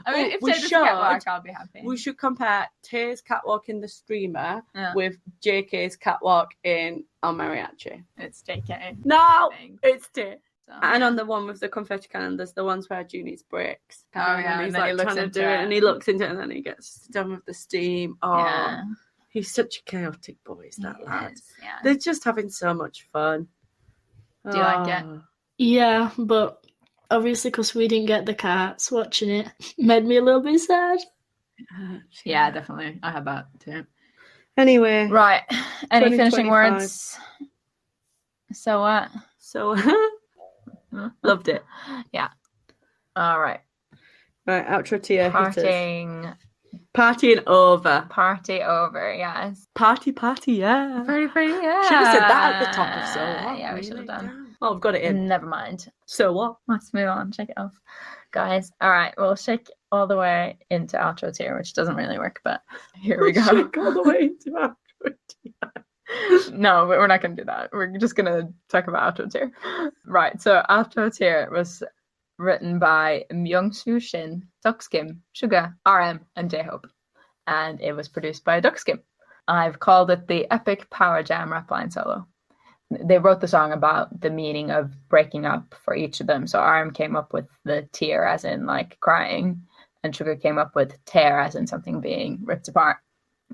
I mean, if Tay does the catwalk, I'll be happy. We should compare Tay's catwalk in The Streamer with JK's catwalk in El Mariachi. It's JK. No, it's Tay. So, and on the one with the confetti cannon, there's the ones where Junie's breaks. And he's then like he looks trying to do into it, and he looks into it, and then he gets done with the steam. Oh, yeah. He's such a chaotic boy, is that lad? Yeah. They're just having so much fun. Do you like it? Yeah, but obviously because we didn't get the carts, watching it made me a little bit sad. Yeah, definitely. I had that too. Anyway. Right. Any finishing words? So what? So loved it. Yeah. All right. Right, outro tier. Partying over. Party over, yes. Party, yeah. Party, yeah. Should have said that at the top of So What. Yeah, we should have done. Oh, I've got it in. Never mind. So what? Let's move on. Check it off. Guys, all right. We'll shake all the way into outro tier, which doesn't really work, but here we go. Shake all the way into outro tier. No, but we're not going to do that. We're just going to talk about outro tier. Right. So outro tier was written by Myung-soo Shin, Duckskim, Suga, RM, and J-Hope. And it was produced by Duckskim. I've called it the epic power jam rap line solo. They wrote the song about the meaning of breaking up for each of them. So RM came up with the tear as in like crying, and Suga came up with tear as in something being ripped apart.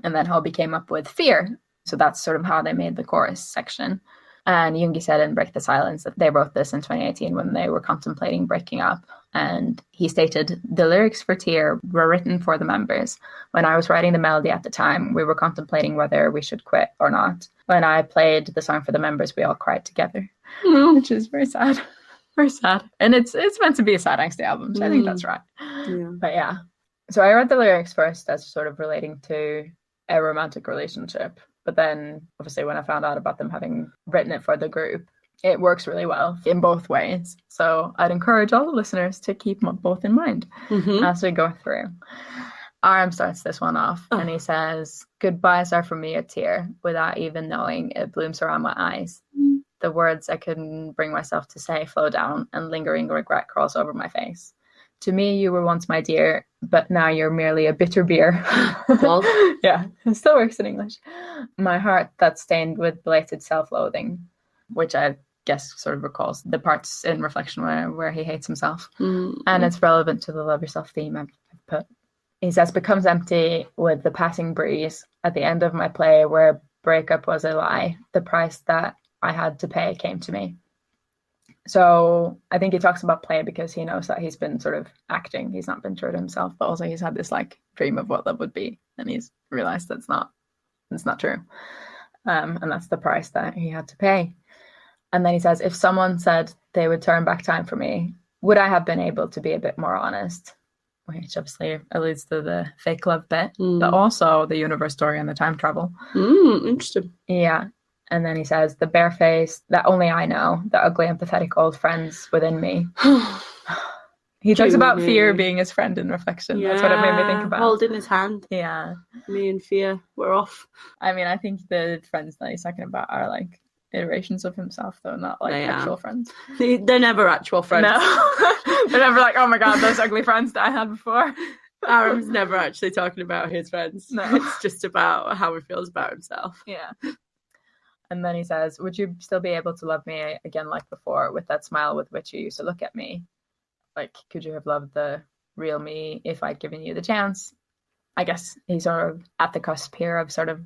And then Hobie came up with fear. So that's sort of how they made the chorus section. And Yoongi said in Break the Silence that they wrote this in 2018 when they were contemplating breaking up. And he stated, the lyrics for Tear were written for the members. When I was writing the melody at the time, we were contemplating whether we should quit or not. When I played the song for the members, we all cried together, which is very sad. Very sad. And it's meant to be a sad angsty album, so I think that's right. Yeah. But yeah. So I read the lyrics first as sort of relating to a romantic relationship. But then, obviously, when I found out about them having written it for the group, it works really well in both ways. So I'd encourage all the listeners to keep them both in mind as we go through. RM starts this one off, and he says, goodbyes are for me a tear, without even knowing it blooms around my eyes. The words I couldn't bring myself to say flow down, and lingering regret crawls over my face. To me, you were once my dear, but now you're merely a bitter beer. Well, yeah, it still works in English. My heart that's stained with belated self-loathing, which I guess sort of recalls the parts in Reflection where he hates himself. And it's relevant to the love yourself theme I've put. He says, becomes empty with the passing breeze at the end of my play where breakup was a lie. The price that I had to pay came to me. So I think he talks about play because he knows that he's been sort of acting. He's not been true to himself, but also he's had this like dream of what love would be, and he's realized that's not true. And that's the price that he had to pay. And then he says, if someone said they would turn back time for me, would I have been able to be a bit more honest? Which obviously alludes to the fake love bit, but also the universe story and the time travel. Interesting. Yeah. And then he says, the bare face that only I know, the ugly and pathetic old friends within me. He talks about fear being his friend in Reflection. Yeah, that's what it made me think about. Holding his hand. Yeah. Me and fear were off. I mean, I think the friends that he's talking about are like iterations of himself, though, not like actual friends. They're never actual friends. No. They're never like, oh my God, those ugly friends that I had before. Aram's never actually talking about his friends. No. It's just about how he feels about himself. Yeah. And then he says, would you still be able to love me again like before with that smile with which you used to look at me? Like, could you have loved the real me if I'd given you the chance? I guess he's sort of at the cusp here of sort of,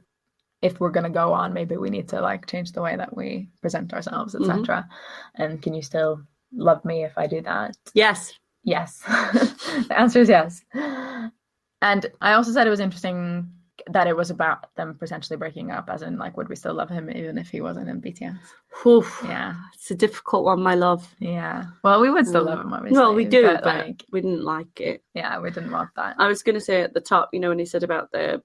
if we're going to go on, maybe we need to like change the way that we present ourselves, etc. And can you still love me if I do that? Yes. Yes. The answer is yes. And I also said it was interesting that it was about them potentially breaking up, as in like, would we still love him even if he wasn't in BTS? Oof. Yeah, it's a difficult one, my love. Yeah, well, we would still love him, obviously. Well, we do, but like, we didn't like it. Yeah, we didn't want that. I was going to say at the top, you know, when he said about the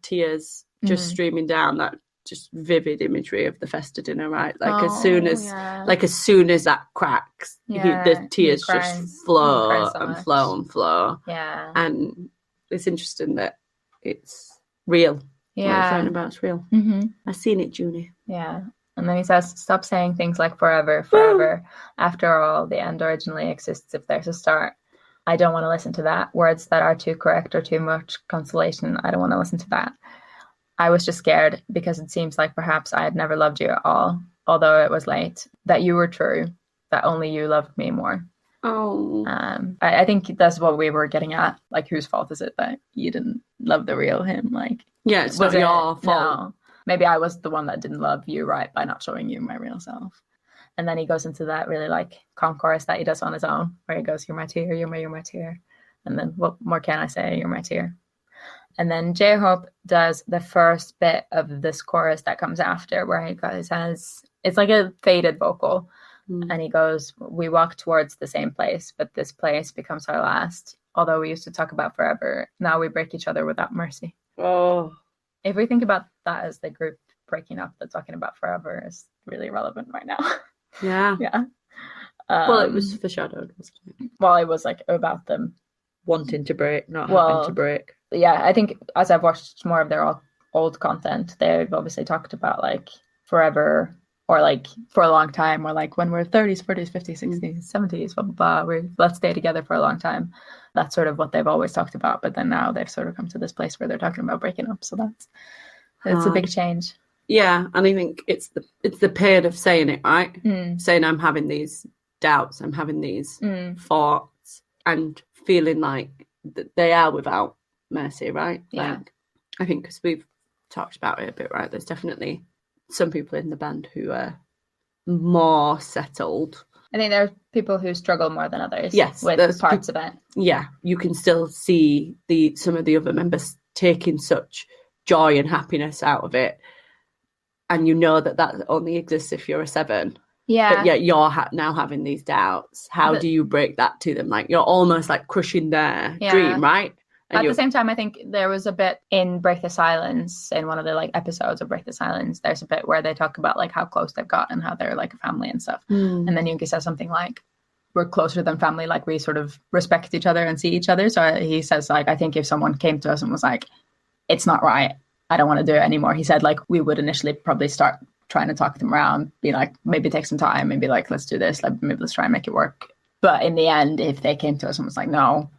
tears just streaming down, that just vivid imagery of the Festa dinner, right? as soon as that cracks, the tears just flow and flow and flow. Yeah. And it's interesting that it's real. Yeah. What it's writing about is real. I've seen it, Junie. Yeah. And then he says, stop saying things like forever, forever. After all, the end originally exists if there's a start. I don't want to listen to that. Words that are too correct or too much consolation. I don't want to listen to that. I was just scared because it seems like perhaps I had never loved you at all, although it was late, that you were true, that only you loved me more. Oh. I think that's what we were getting at. Like, whose fault is it that you didn't love the real him? Like, yeah, it's not your fault. No. Maybe I was the one that didn't love you right by not showing you my real self. And then he goes into that really like calm chorus that he does on his own, where he goes, you're my tear, you're my tear. And then what more can I say? You're my tear. And then J-Hope does the first bit of this chorus that comes after, where he says, it's like a faded vocal. And he goes, we walk towards the same place, but this place becomes our last. Although we used to talk about forever, now we break each other without mercy. Oh. If we think about that as the group breaking up, that's talking about forever is really relevant right now. Yeah. Yeah. Well, it was foreshadowed, wasn't it? Well, it was like about them wanting to break, not having to break. Yeah, I think as I've watched more of their old content, they've obviously talked about like forever, or like for a long time, or like when we're 30s, 40s, 50s, 60s, 70s, blah, blah, blah, let's stay together for a long time. That's sort of what they've always talked about. But then now they've sort of come to this place where they're talking about breaking up. So it's a big change. Yeah, and I think it's the pain of saying it, right? Saying I'm having these doubts, I'm having these thoughts, and feeling like they are without mercy, right? Yeah. Like, I think because we've talked about it a bit, right? There's definitely some people in the band who are more settled. I think there are people who struggle more than others. Yes, with parts of it. Yeah, you can still see some of the other members taking such joy and happiness out of it, and you know that only exists if you're a 7. Yeah. But yet you're now having these doubts. How do you break that to them? Like, you're almost like crushing their dream, right? And at the same time, I think there was a bit in Break the Silence, in one of the like episodes of Break the Silence, there's a bit where they talk about like how close they've got and how they're like a family and stuff. And then Yoongi says something like, we're closer than family, like we sort of respect each other and see each other. So he says like, I think if someone came to us and was like, it's not right, I don't want to do it anymore. He said like, we would initially probably start trying to talk them around, be like, maybe take some time and be like, let's do this, like maybe let's try and make it work. But in the end, if they came to us and was like, no,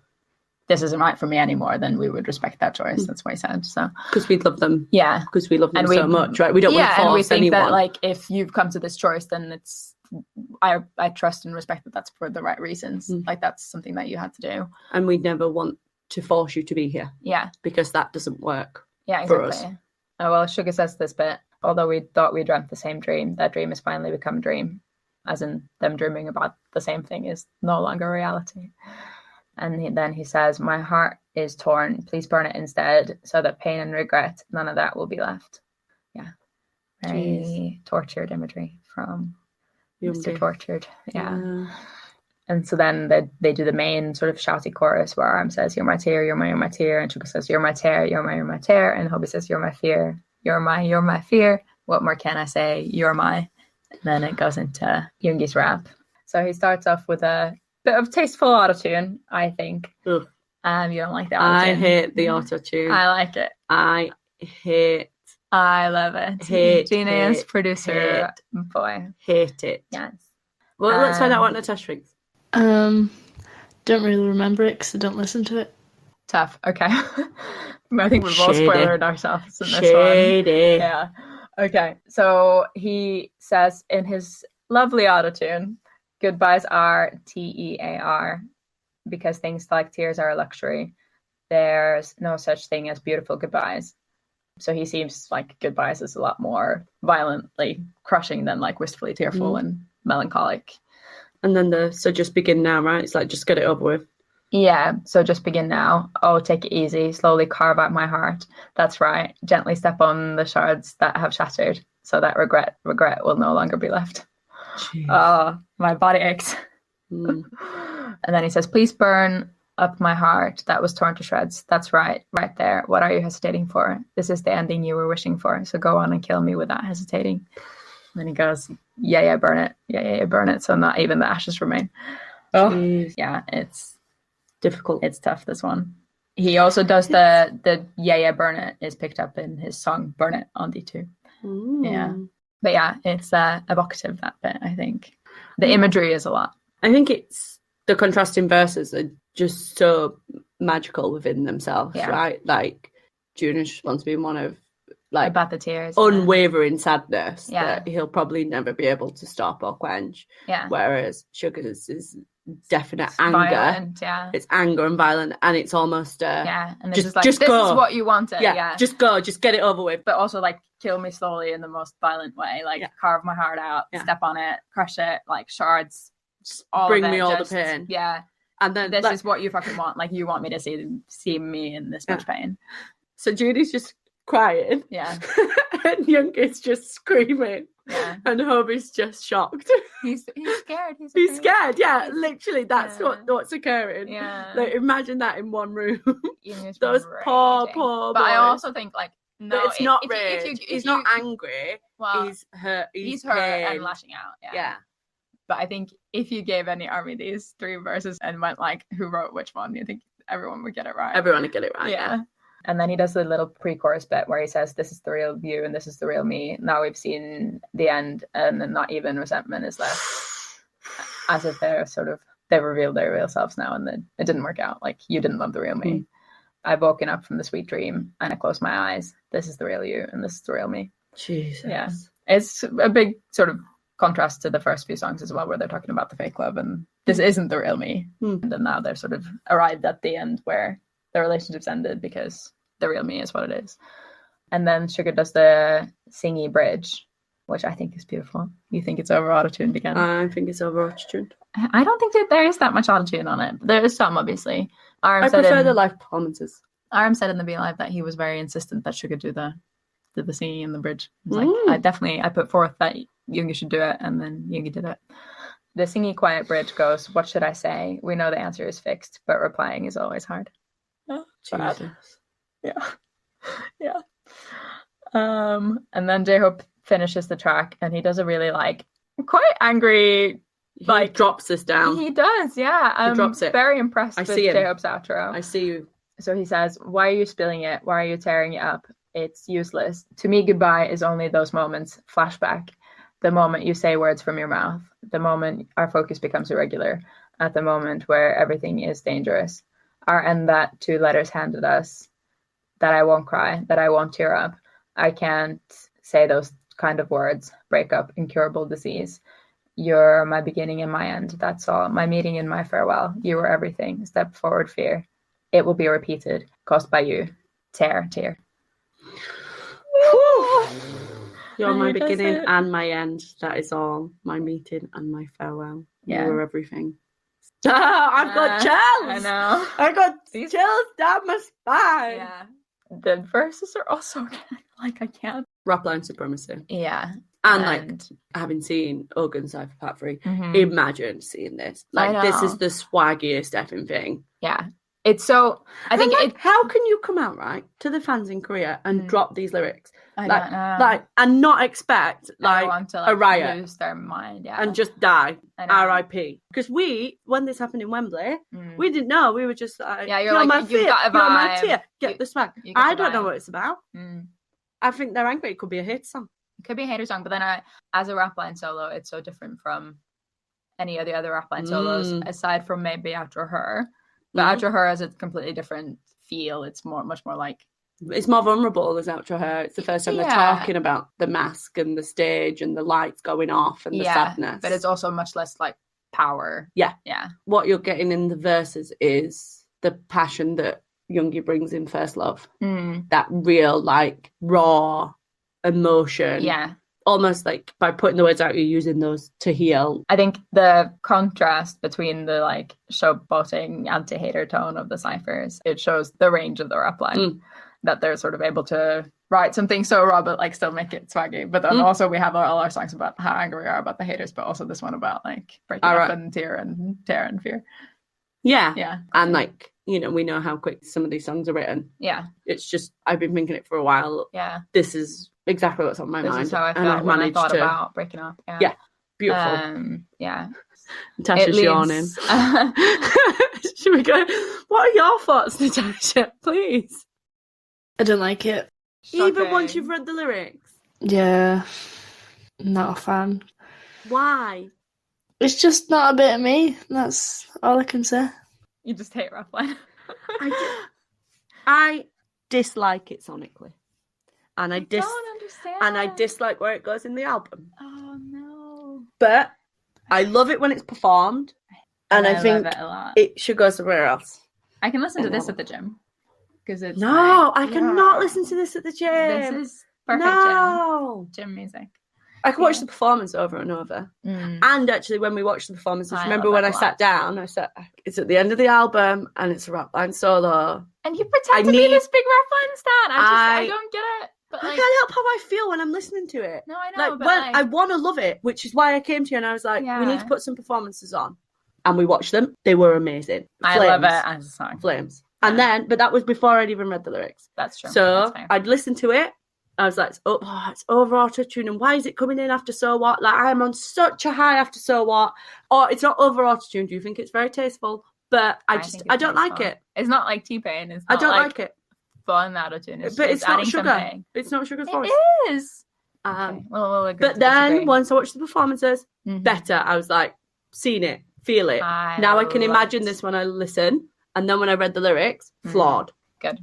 this isn't right for me anymore, then we would respect that choice. That's what he said. So because we love them. Yeah. Because we love them so much, right? We don't want to force and we think anyone. that like if you've come to this choice, then it's I trust and respect that that's for the right reasons. Like that's something that you had to do. And we never want to force you to be here. Yeah. Because that doesn't work. Yeah, exactly. For us. Oh, well, Sugar says this bit, although we thought we dreamt the same dream, that dream has finally become a dream. As in them dreaming about the same thing is no longer reality. And then he says, my heart is torn. Please burn it instead, so that pain and regret, none of that will be left. Yeah. Very tortured imagery from Mr. Tortured. Yeah. And so then they do the main sort of shouty chorus where Arm says, you're my tear, you're my tear. And Chuka says, you're my tear, you're my tear. And Hobie says, you're my fear, you're my fear. What more can I say? You're my. And then it goes into Yoongi's rap. So he starts off with a bit of tasteful autotune, I think. Ugh. You don't like the autotune? I hate the autotune. I like it. I love it. Genius producer boy. Hate it. Yes. Well, let's find out what Natasha thinks. Don't really remember it because I don't listen to it. Tough. Okay. I think we've all spoiled ourselves in this Shady. one. Yeah. Okay. So he says in his lovely autotune, goodbyes are TEAR, because things like tears are a luxury. There's no such thing as beautiful goodbyes. So he seems like goodbyes is a lot more violently crushing than like wistfully tearful and melancholic. And then so just begin now, right? It's like, just get it over with. Yeah, so just begin now. Oh, take it easy. Slowly carve out my heart. That's right. Gently step on the shards that have shattered, so that regret will no longer be left. Jeez. Oh, my body aches. And then he says, please burn up my heart that was torn to shreds. That's right there. What are you hesitating for? This is the ending you were wishing for. So go on and kill me without hesitating. And then he goes, yeah, burn it. Yeah, burn it. So not even the ashes remain. Oh, yeah, it's difficult. It's tough, this one. He also does the yeah, burn it is picked up in his song Burn It on D2. Ooh. Yeah. But yeah, it's evocative, that bit, I think. The imagery is a lot. I think it's the contrasting verses are just so magical within themselves, right? Like Junior's response being one of like about the tears, unwavering sadness that he'll probably never be able to stop or quench. Yeah. Whereas Sugar's is definite it's anger. Violent, it's anger and violent, and it's almost and just like, just this go. is what you wanted. Yeah, just go, just get it over with. But also like kill me slowly in the most violent way, like carve my heart out, step on it, crush it, like shards, all bring of it, me all the pain. Yeah, and then this is what you fucking want. Like you want me to see me in this much pain. So Judy's just crying, and Youngie's just screaming, and Hobie's just shocked. He's scared. He's scared. Yeah, literally, that's what's occurring. Yeah, like imagine that in one room. Those poor But boys. I also think like no, it's not rage. He's not angry. Well, he's hurt. He's hurt and lashing out. Yeah. But I think if you gave any army these 3 verses and went like, who wrote which one, you think everyone would get it right. Everyone would get it right. Yeah. And then he does the little pre-chorus bit where he says, this is the real you and this is the real me. Now we've seen the end and then not even resentment is left. As if they revealed their real selves now and then it didn't work out. Like, you didn't love the real me. I've woken up from the sweet dream and I closed my eyes. This is the real you and this is the real me. Jesus. Yeah. It's a big sort of contrast to the first few songs as well, where they're talking about the fake love and this isn't the real me. And then now they're sort of arrived at the end where the relationship's ended because the real me is what it is. And then Sugar does the singy bridge, which I think is beautiful. You think it's over auto-tuned again? I think it's over auto-tuned. I don't think that there is that much auto-tune on it. There is some, obviously. I prefer the live performances. Aram said in the Be Live that he was very insistent that Sugar do the singing in the bridge. It's like, I put forth that Yoongi should do it, and then Yoongi did it. The singy quiet bridge goes, what should I say? We know the answer is fixed, but replying is always hard. Oh, Jesus. Yeah. And then J-Hope finishes the track, and he does a really quite angry. He drops this down. He does, yeah. He drops it. Very impressed with J-Hope's outro. I see you. So he says, why are you spilling it? Why are you tearing it up? It's useless. To me, goodbye is only those moments. Flashback. The moment you say words from your mouth. The moment our focus becomes irregular. At the moment where everything is dangerous. And that 2 letters handed us. That I won't cry. That I won't tear up. I can't say those kind of words. Break up. Incurable disease. You're my beginning and my end. That's all. My meeting and my farewell. You were everything. Step forward, fear. It will be repeated. Caused by you. Tear. You're my beginning and my end. That is all. My meeting and my farewell. You were everything. I've got chills. I know. I got chills down my spine. Yeah. The verses are also I can't. Rap line supremacy. Yeah. And having seen Ogun Cypher Part 3, imagine seeing this. This is the swaggiest effing thing. Yeah. It's so, I think how can you come out to the fans in Korea and drop these lyrics? I don't know. And not expect to, a riot, lose their mind, and just die. R.I.P. Because when this happened in Wembley, we didn't know. We were just like, you're my fear, you've got a vibe. You're my tear. Get the swag. I don't know what it's about. I think they're angry. It could be a hate song. It could be a hater song, but then as a rap line solo, it's so different from any of the other rap line solos, aside from maybe After Her. But After Her has a completely different feel. It's much more like... It's more vulnerable as After Her. It's the first time they're talking about the mask and the stage and the lights going off and the sadness. But it's also much less power. Yeah. Yeah. What you're getting in the verses is the passion that Yoongi brings in First Love. That real, raw emotion. Yeah. Almost by putting the words out, you're using those to heal. I think the contrast between the showboating anti-hater tone of the ciphers, it shows the range of the rap line. That they're sort of able to write something so raw but still make it swaggy. But then also we have all our songs about how angry we are about the haters, but also this one about breaking up and tear and fear. Yeah. Yeah. And like, you know, we know how quick some of these songs are written. Yeah. It's just, I've been thinking it for a while. Yeah. This is exactly what's on my mind. This is how I and felt I've when I managed thought to... about breaking up. Yeah. Yeah. Beautiful. Yeah. Natasha's yawning. Should we go? What are your thoughts, Natasha? Please. I don't like it. Even once you've read the lyrics? Yeah. Not a fan. Why? It's just not a bit of me. That's all I can say. You just hate Rough I dislike it sonically. And I don't understand. And I dislike where it goes in the album. Oh no. But I love it when it's performed. And I think love it a lot. it should go somewhere else. I can listen to this at the gym. Because it's No, I cannot listen to this at the gym. This is perfect gym music. I can watch the performance over and over. And actually, when we watched the performances, remember when I sat down, it's at the end of the album and it's a rap line solo. And you pretend to be this big rap line stan. I don't get it. But I can't help how I feel when I'm listening to it. No, I know. Like, when I want to love it, which is why I came to you and I was like, we need to put some performances on. And we watched them. They were amazing. I love it as a song. Flames. And then, but that was before I'd even read the lyrics. That's true. So I'd listen to it. I was like, it's over auto-tune, and why is it coming in after So What? Like, I'm on such a high after So What. Or it's not over auto-tune. Do you think it's very tasteful? But I don't like it. It's not like T-Pain. I don't like it. Fun auto-tune. But it's not sugar. It's not Sugar's voice. It is. We'll but then once I watched the performances, better. I was like, seen it, feel it. Now I can imagine this when I listen. And then when I read the lyrics, flawed. Good.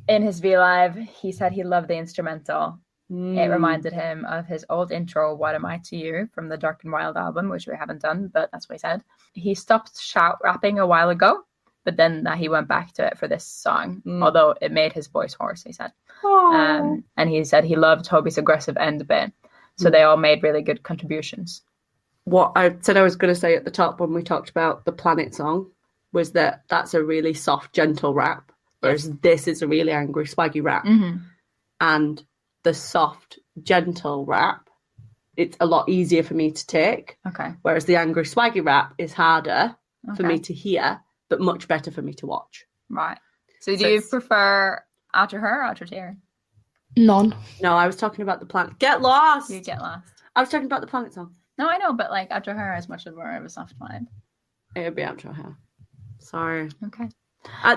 In his V Live, he said he loved the instrumental. It reminded him of his old intro, What Am I to You, from the Dark and Wild album, which we haven't done, but that's what he said. He stopped shout rapping a while ago, but then he went back to it for this song, although it made his voice hoarse, he said. And he said he loved Hobie's aggressive end bit. So they all made really good contributions. What I said I was going to say at the top when we talked about the Planet song was that that's a really soft, gentle rap. Whereas this is a really angry, swaggy rap. And the soft, gentle rap, it's a lot easier for me to take. Okay. Whereas the angry, swaggy rap is harder for me to hear, but much better for me to watch. Right. So do you prefer After Her or After Tear? None. No, I was talking about the Planet. Get lost! You get lost. I was talking about the Planet song. No, I know, but like After Her has much more of a soft vibe. It would be After Her. Sorry. Okay.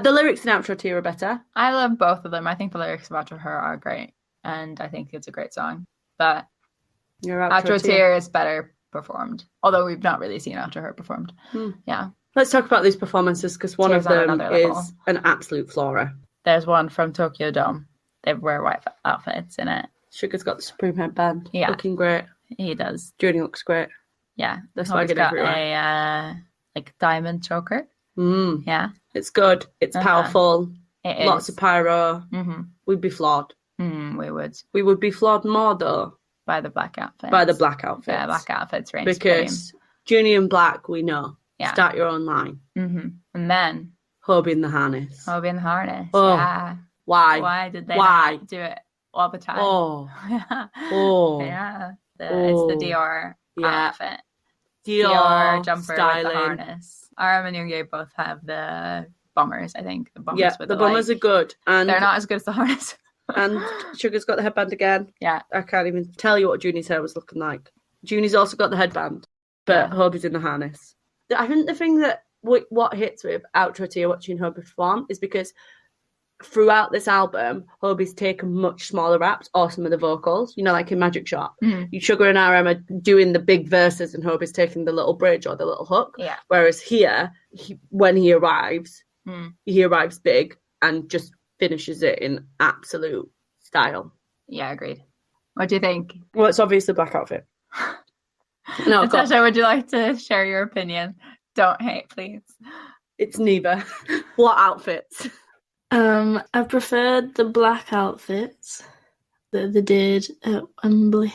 The lyrics in Outro Tear are better. I love both of them. I think the lyrics of After Her are great, and I think it's a great song. But Outro Tear is better performed, although we've not really seen After Her performed. Yeah. Let's talk about these performances because one of them is an absolute flora. There's one from Tokyo Dome. They wear white outfits in it. Sugar's got the Supreme headband. Yeah. Looking great. He does. Judy looks great. Yeah. They're swagging everywhere. A diamond choker. Yeah. It's good. It's powerful. It Lots is. of pyro. We'd be flawed. We would. We would be flawed more, though. By the black outfits. By the black outfits. Yeah, black outfits reign because Junie and Black, we know. Yeah. Start your own line. And then Hobie in the harness. Hobie in the harness. Oh. Yeah. Why? Why did they not do it all the time? Oh. Yeah. It's the Dior outfit. Dior jumper styling. with the harness. Aram and Yoongi both have the bombers, I think. The bombers with the bombers are good. And they're not as good as the harness. And Sugar's got the headband again. Yeah. I can't even tell you what Junie's hair was looking like. Junie's also got the headband, but Hobie's in the harness. I think the thing that what hits with Outro Tear watching Hobie perform is because throughout this album, Hobie's taken much smaller raps or some of the vocals, you know, like in Magic Shop. Sugar and RM are doing the big verses and Hobie's taking the little bridge or the little hook. Yeah. Whereas here, when he arrives big and just finishes it in absolute style. Yeah, agreed. What do you think? Well, it's obviously black outfit. No, Natasha, would you like to share your opinion? Don't hate, please. It's neither. What outfits? I preferred the black outfits that they did at Wembley.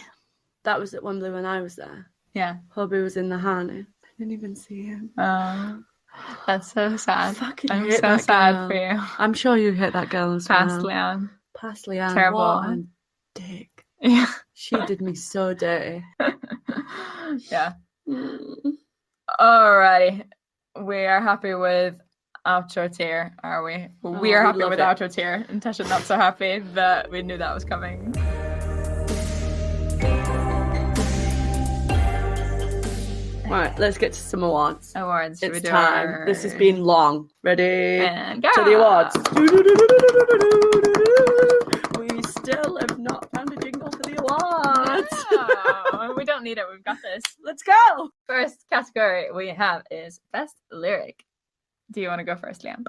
That was at Wembley when I was there. Yeah. Hobie was in the harness. I didn't even see him. Oh, that's so sad. I'm hate so that sad girl. for you. I'm sure you hit that girl as well. Past Leanne. Terrible. What a dick. Yeah. She did me so dirty. Yeah. Alrighty. We are happy with outro tier, are we? We are we happy love with it. outro tier. And Tasha not so happy that we knew that was coming. Right, let's get to some awards. Awards. Should It's we do time. our... This has been long. Ready? And go! To the awards. We still have not found a jingle for the awards. No, we don't need it. We've got this. Let's go. First category we have is Best Lyric. Do you want to go first, Liam?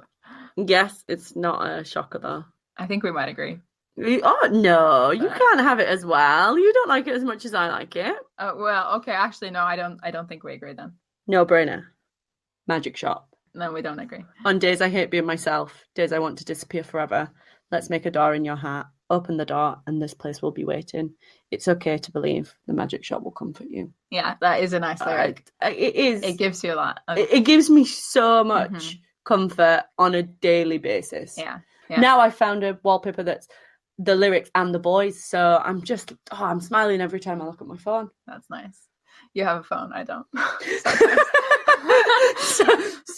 Yes, it's not a shocker though. I think we might agree. Oh no, you can't have it as well. You don't like it as much as I like it. Oh, well, okay. Actually, no, I don't think we agree then. No brainer. Magic shop. No, we don't agree. On days I hate being myself, days I want to disappear forever, let's make a door in your heart. Open the door and this place will be waiting. It's okay to believe the magic shop will comfort you. Yeah, that is a nice lyric. It is. It gives you a lot. It gives me so much comfort on a daily basis. Yeah. Now I've found a wallpaper that's the lyrics and the boys, so I'm smiling every time I look at my phone. That's nice. You have a phone, I don't. so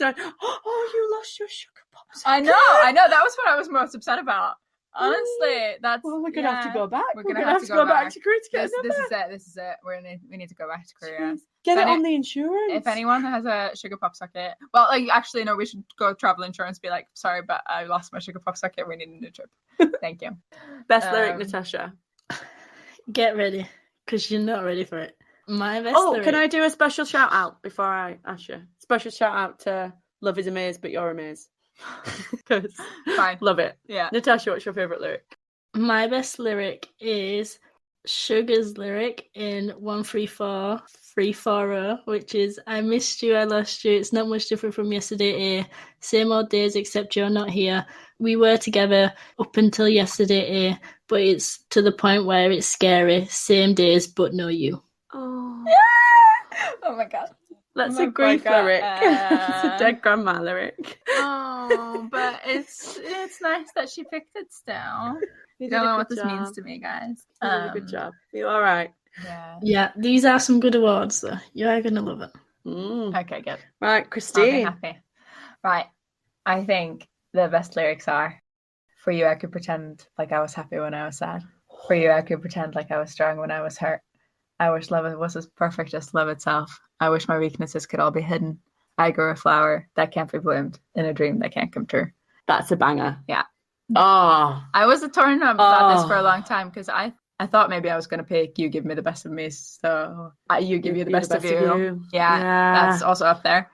you lost your sugar pops. I know. That was what I was most upset about. Honestly, that's... Well, we're gonna have to go back. We're gonna have to go back to Korea to get This is it. We need to go back to Korea. Get it on the insurance. If anyone has a sugar pop socket, well, actually, no, we should go travel insurance. Be like, sorry, but I lost my sugar pop socket. We need a new trip. Thank you. Best lyric, Natasha. Get ready, because you're not ready for it. My best lyric. Can I do a special shout out before I ask you? Special shout out to Love is a Maze, but you're a maze. Fine. Love it. Yeah. Natasha, what's your favourite lyric? My best lyric is Sugar's lyric in 134 340, which is I missed you, I lost you, it's not much different from yesterday, eh? Same old days except you're not here. We were together up until yesterday, eh? But it's to the point where it's scary. Same days, but no you. Oh, oh my god. That's a grief lyric. It's a dead grandma lyric. Oh, but it's nice that she picked it still. You don't know what this means to me, guys. You did a good job. You all right? Yeah, these are some good awards, though. You are going to love it. Okay, good. Right, Christine. I'll be happy. Right. I think the best lyrics are, for you, I could pretend like I was happy when I was sad. For you, I could pretend like I was strong when I was hurt. I wish love was as perfect as love itself. I wish my weaknesses could all be hidden. I grew a flower that can't be bloomed in a dream that can't come true. That's a banger. Yeah. Oh. I was torn about this for a long time because I thought maybe I was going to pick You Give Me the Best of Me, so You Give You the Best of You. Yeah, that's also up there.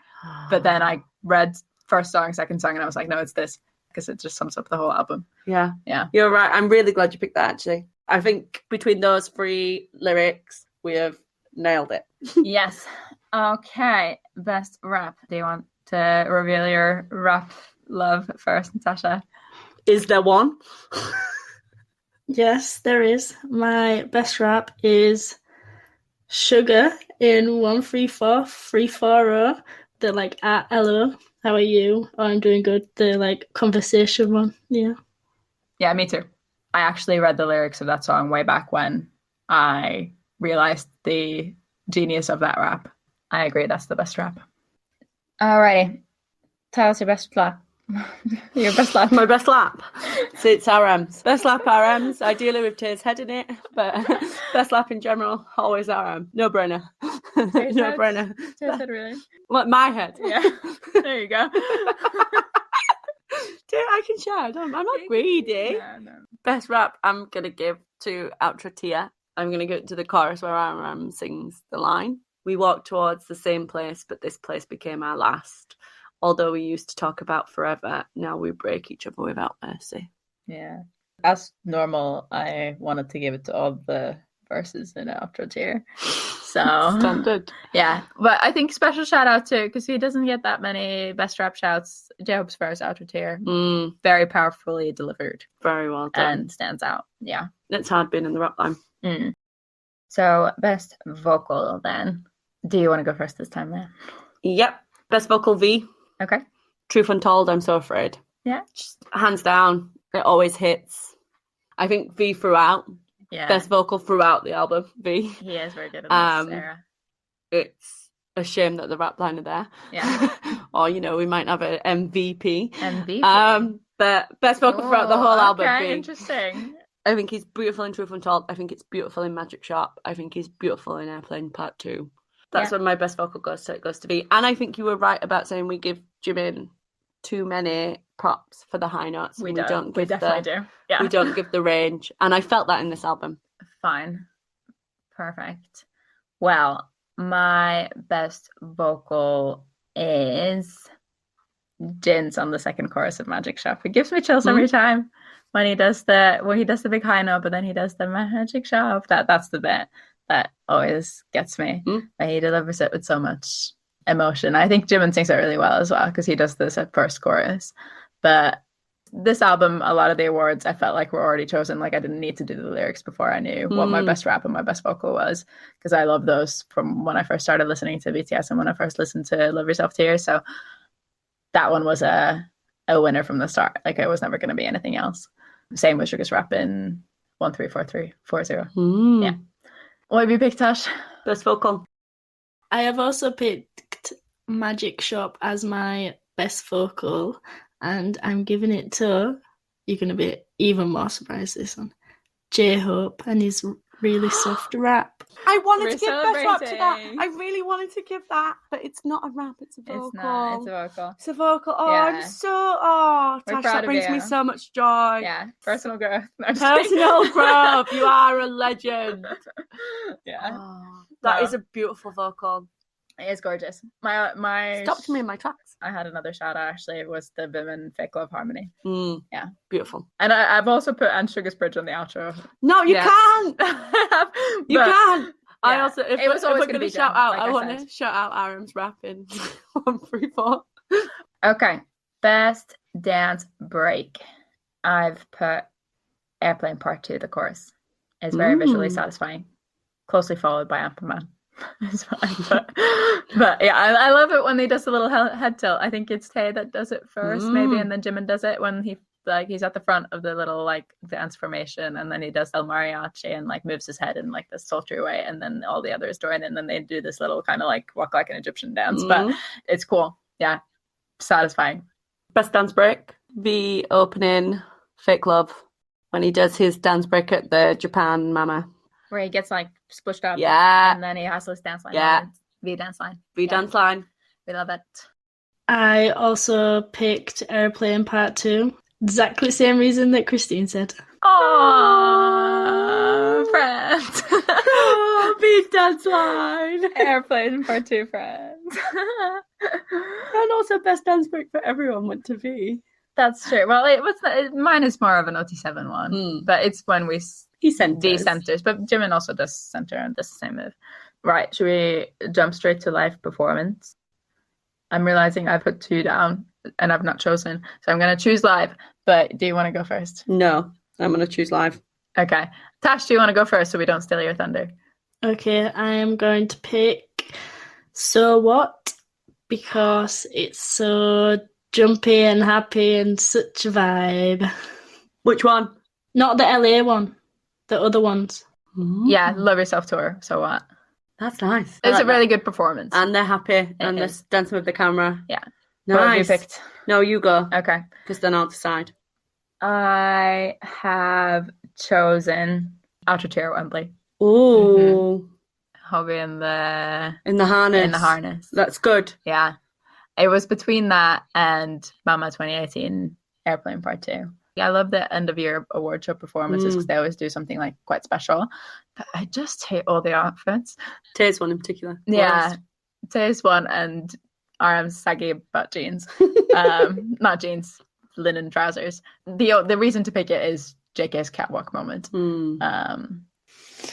But then I read first song, second song, and I was like, no, it's this, because it just sums up the whole album. Yeah. Yeah. You're right. I'm really glad you picked that, actually. I think between those three lyrics, we have nailed it. Yes. Okay. Best rap. Do you want to reveal your rap love first, Natasha? Is there one? Yes, there is. My best rap is Sugar in 134 340. They're like, hello, how are you? Oh, I'm doing good. The like conversation one. Yeah. Yeah, me too. I actually read the lyrics of that song way back when I realized the genius of that rap. I agree, that's the best rap. Alrighty. Tell us your best lap. Your best lap. My best lap. So it's RMs. Best lap RMs, ideally with Tay's head in it, but best lap in general, always RM. No brainer. No brainer. Tay's head, really? What, my head? Yeah. There you go. I can share. I'm not greedy. No. Best rap I'm going to give to Outro Tia. I'm going to go to the chorus where RM sings the line. We walked towards the same place, but this place became our last. Although we used to talk about forever, now we break each other without mercy. Yeah. As normal, I wanted to give it to all the verses in Outro Tier. So Standard. Yeah. But I think special shout out to, because he doesn't get that many best rap shouts, J-Hope's verse Outro Tier. Very powerfully delivered. Very well done. And stands out. Yeah. It's hard being in the rap line. So best vocal then. Do you want to go first this time then? Yep. Best vocal V. Okay. Truth Untold, I'm So Afraid. Yeah. Just hands down, it always hits. I think V throughout. Yeah. Best vocal throughout the album, V. He is very good at this era. It's a shame that the rap line are there. Yeah. Or, we might have an MVP. MVP. But best vocal throughout the whole album. Okay, interesting. I think he's beautiful in Truth Untold. I think it's beautiful in Magic Shop. I think he's beautiful in Airplane Part 2. That's when my best vocal goes to be. And I think you were right about saying we give Jimin too many props for the high notes. We definitely do. Yeah. We don't give the range. And I felt that in this album. Fine. Perfect. Well, my best vocal is Jin's on the second chorus of Magic Shop. It gives me chills every time when he does the big high note, but then he does the Magic Shop. That's the bit that always gets me. And he delivers it with so much emotion. I think Jimin sings it really well as well because he does this at first chorus. But this album, a lot of the awards I felt like were already chosen. Like I didn't need to do the lyrics before I knew what my best rap and my best vocal was, because I love those from when I first started listening to BTS and when I first listened to Love Yourself Tear. So that one was a winner from the start. Like it was never going to be anything else. Same with Sugar's rap in 13440. Yeah. What have you picked, Tash? Best vocal. I have also picked Magic Shop as my best vocal, and I'm giving it to, you're going to be even more surprised this one, J-Hope and his really soft rap. I wanted to give best rap to that. I really wanted to give that, but it's not a rap, it's a vocal. It's not, it's a vocal. It's a vocal. Oh, yeah. Tash, that brings me so much joy. Yeah, personal growth. Personal growth. You are a legend. Yeah. Oh, that is a beautiful vocal. It is gorgeous. My stopped me in my tracks. I had another shout out actually. It was the Vim and Fake Love harmony. Yeah, beautiful. And I've also put And Sugar's Bridge on the outro. No, you can't. You can't. Yeah. I also, if it was always going to shout out, I want to shout out RM's rap in 134. Okay, best dance break. I've put Airplane Part 2, the chorus. It's very visually satisfying, closely followed by Anpanman. It's fine, but yeah, I love it when he does the little head tilt. I think it's Tae that does it first, maybe, and then Jimin does it when he's at the front of the little like dance formation, and then he does El Mariachi and like moves his head in like this sultry way, and then all the others join, and then they do this little kind of like walk like an Egyptian dance. But it's cool, yeah, satisfying. Best dance break, the opening Fake Love when he does his dance break at the Japan Mama. Where he gets like splashed up. Yeah. And then he has this dance line. Yeah. V dance line. Dance line. We love it. I also picked Airplane Part 2. Exactly the same reason that Christine said. Aww, friends. V dance line. Airplane Part 2, friends. And also best dance break for everyone went to V. That's true. Well, mine is more of an OT7 one, but it's when we... He centers, but Jimin also does center and does the same move. Right, should we jump straight to live performance? I'm realizing I put 2 down and I've not chosen, so I'm going to choose live. But do you want to go first? No, I'm going to choose live. Okay, Tash, do you want to go first so we don't steal your thunder? Okay, I am going to pick So What, because it's so jumpy and happy and such a vibe. Which one? Not the LA one. The other ones. Yeah, Love Yourself Tour. So What? That's nice. It's a really good performance. And they're happy. And they're dancing with the camera. Yeah. Nice. What have you picked? No, you go. Okay. Because then I'll decide. I have chosen Outer Tier Wembley. Ooh. Hobby in the harness. That's good. Yeah. It was between that and Mama 2018 Airplane Part 2. I love the end of year award show performances because they always do something like quite special. But I just hate all the outfits. Tae's one in particular. Yeah, Tae's one and RM's saggy butt jeans. Not jeans, linen trousers. The reason to pick it is JK's catwalk moment. You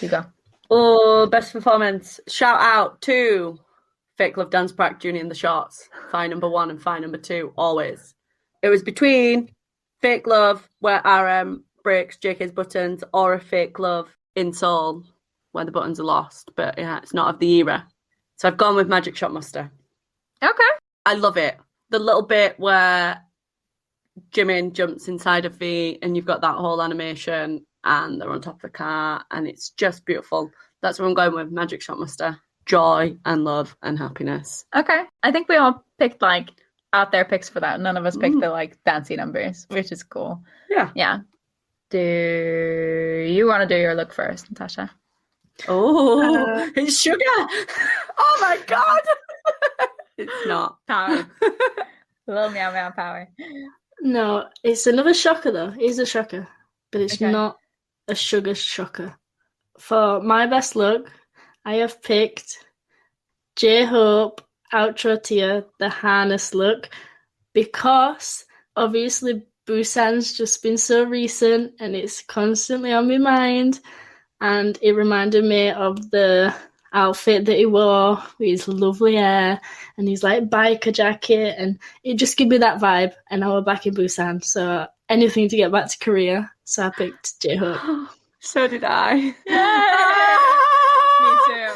go. Oh, best performance. Shout out to Fake Love Dance Prac Junior in the shorts. Fine number 1 and fine number 2, always. It was between Fake Love, where RM breaks JK's buttons, or a Fake Love in Seoul, where the buttons are lost. But yeah, it's not of the era. So I've gone with Magic Shot Muster. Okay. I love it. The little bit where Jimin jumps inside of V and you've got that whole animation and they're on top of the car and it's just beautiful. That's what I'm going with, Magic Shot Muster. joy and love and happiness. Okay. I think we all picked like out there picks for that. None of us picked the like dancey numbers, which is cool. Yeah. Yeah. Do you want to do your look first, Natasha? Oh, it's sugar. Oh my God. It's not. Power. Little meow meow power. No, it's another shocker though. It is a shocker, but it's Okay. not a sugar shocker. For my best look, I have picked J-Hope outro tier, the harness look, because obviously Busan's just been so recent and it's constantly on my mind, and it reminded me of the outfit that he wore with his lovely hair and his like biker jacket, and it just gave me that vibe, and now we're back in Busan, so anything to get back to Korea, so I picked J-Hope. So did I.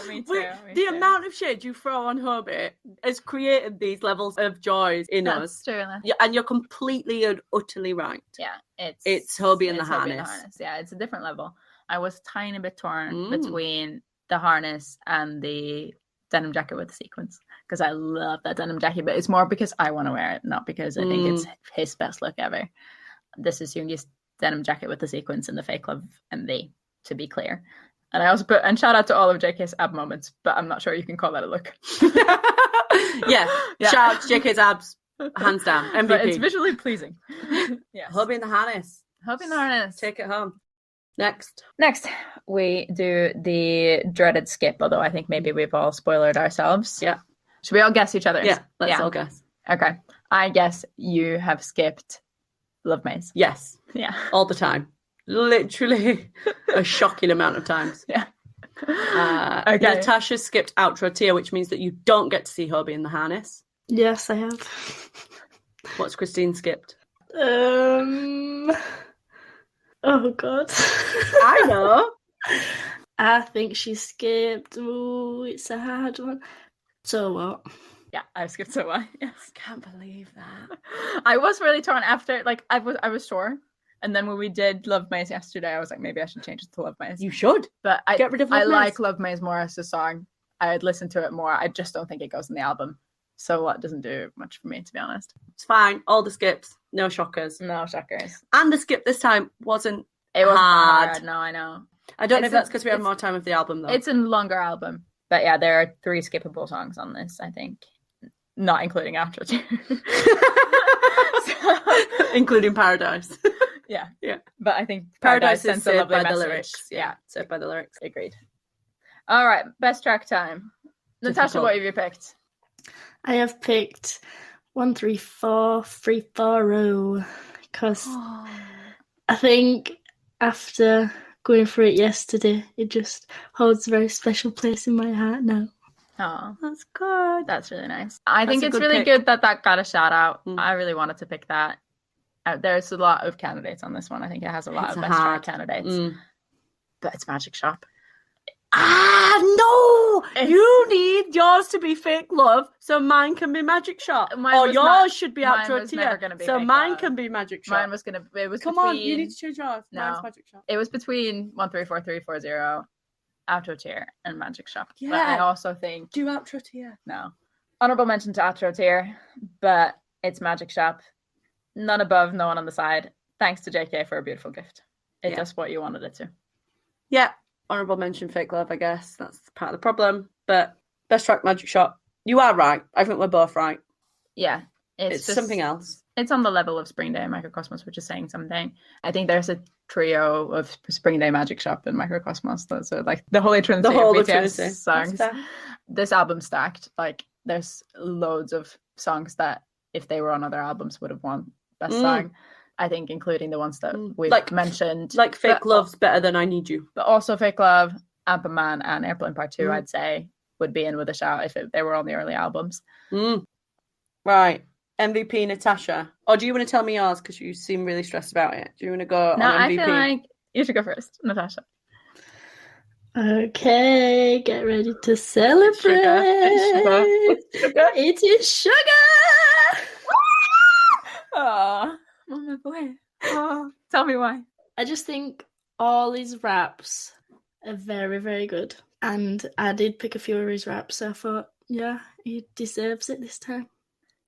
Me too. The amount of shade you throw on Hobie has created these levels of joys in us. That's true. Yeah, and you're completely and utterly right. Yeah, it's Hobie and the Hobie and harness. Yeah, it's a different level. I was a tiny bit torn between the harness and the denim jacket with the sequins, because I love that denim jacket, but it's more because I want to wear it, not because I think it's his best look ever. This is Yoongi's denim jacket with the sequins and the fake love and to be clear. And I also and shout out to all of JK's ab moments, but I'm not sure you can call that a look. yeah. Shout out to JK's abs, hands down, MVP. But it's visually pleasing. Yeah, Hobie and the harness. Hobie and the harness. Take it home. Next, we do the dreaded skip, although I think maybe we've all spoiled ourselves. Yeah. Should we all guess each other's? Yeah, let's all guess. Okay. I guess you have skipped Love Maze. Yes. Yeah. All the time. Literally a shocking amount of times. Yeah. Okay. Natasha skipped outro tier, which means that you don't get to see Hobie in the harness. Yes, I have. What's Christine skipped? Oh God. I know. I think she skipped. Ooh, it's a hard one. So what? Yeah, I've skipped so what? Yes. Can't believe that. I was really torn after, like, I was sure. And then when we did Love Maze yesterday, I was like, maybe I should change it to Love Maze. You should. But Get rid of Love Maze. like Love Maze more as a song. I'd listen to it more. I just don't think it goes in the album. So what doesn't do much for me, to be honest. It's fine. All the skips. No shockers. No shockers. And the skip this time wasn't hard. No, I know. I don't know if that's because we had more time of the album, though. It's a longer album. But yeah, there are 3 skippable songs on this, I think. Not including Outro Tier. Including Paradise. Yeah. Yeah. But I think Paradise sends is a lovely by message. the lyrics. Yeah, said by the lyrics. Agreed. All right, best track time. Natasha, what have you picked? I have picked 134 340 because I think after going through it yesterday, it just holds a very special place in my heart now. Oh, that's good. That's really nice. I think it's a good really pick. good that got a shout out. I really wanted to pick that. There's a lot of candidates on this one. I think it has a lot of best track candidates. But it's Magic Shop. No! You need yours to be Fake Love, so mine can be Magic Shop. Or yours should be Outro Tier, so mine can be Magic Shop. Mine was going to... It was Come on, you need to change yours. No. Mine's Magic Shop. It was between 134340, Outro Tier, and Magic Shop. Yeah. But I also think... Do Outro Tier. No. Honorable mention to Outro Tier, but it's Magic Shop. None above, no one on the side. Thanks to JK for a beautiful gift. It does what you wanted it to. Yeah. Honourable mention Fake Love, I guess. That's part of the problem. But best track Magic Shop. You are right. I think we're both right. Yeah. It's just something else. It's on the level of Spring Day and Microcosmos, which is saying something. I think there's a trio of Spring Day, Magic Shop, and Microcosmos. Those are like the Holy Trinity of BTS songs. This album's stacked. Like, there's loads of songs that, if they were on other albums, would have won Best Song. I think, including the ones that we've mentioned. Like Fake Love's better than I Need You. But also Fake Love, Anpanman, and Airplane Part 2, I'd say, would be in with a shout if they were on the early albums. Right. MVP, Natasha. Or do you want to tell me yours? Because you seem really stressed about it. Do you want to go on MVP? I feel like you should go first, Natasha. Okay, get ready to celebrate. Sugar. It is Sugar! Oh, my boy. Oh, tell me why. I just think all his raps are very, very good. And I did pick a few of his raps, so I thought, yeah, he deserves it this time.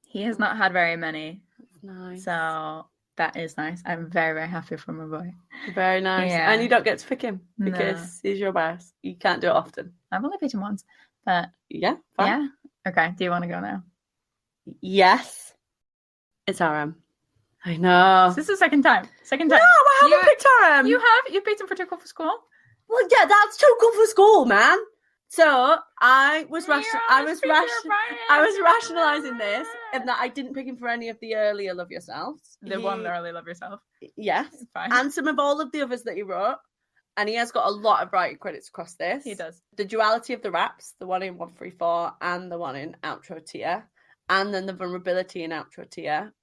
He has not had very many. Nice. So that is nice. I'm very, very happy for my boy. Very nice. Yeah. And you don't get to pick him because he's your bias. You can't do it often. I've only picked him once, but yeah, fine. Yeah. Okay. Do you want to go now? Yes. It's RM. I know. This is the second time. No, I haven't picked RM. You have? You picked him for Too Cool for School? Well, yeah, that's too good for school, man. So I was rationalising this in that I didn't pick him for any of the earlier Love Yourselves. The one early Love Yourself. Yes. Fine. And some of all of the others that he wrote. And he has got a lot of writing credits across this. He does. The duality of the raps, the one in 134 and the one in Outro Tier. And then the vulnerability in Outro Tier.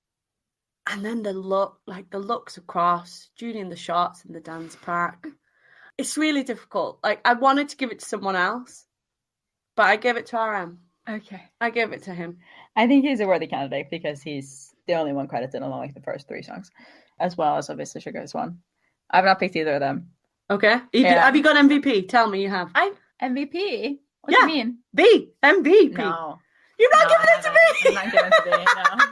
And then the looks across, Judy in the shots in the dance pack. It's really difficult. Like, I wanted to give it to someone else, but I gave it to RM. Okay. I gave it to him. I think he's a worthy candidate because he's the only one credited on like the first 3 songs, as well as obviously Sugar's one. I've not picked either of them. Okay. Have you got MVP? Tell me you have. MVP? What do you mean? MVP. No. You're not giving it to me? I'm not giving it to me, no.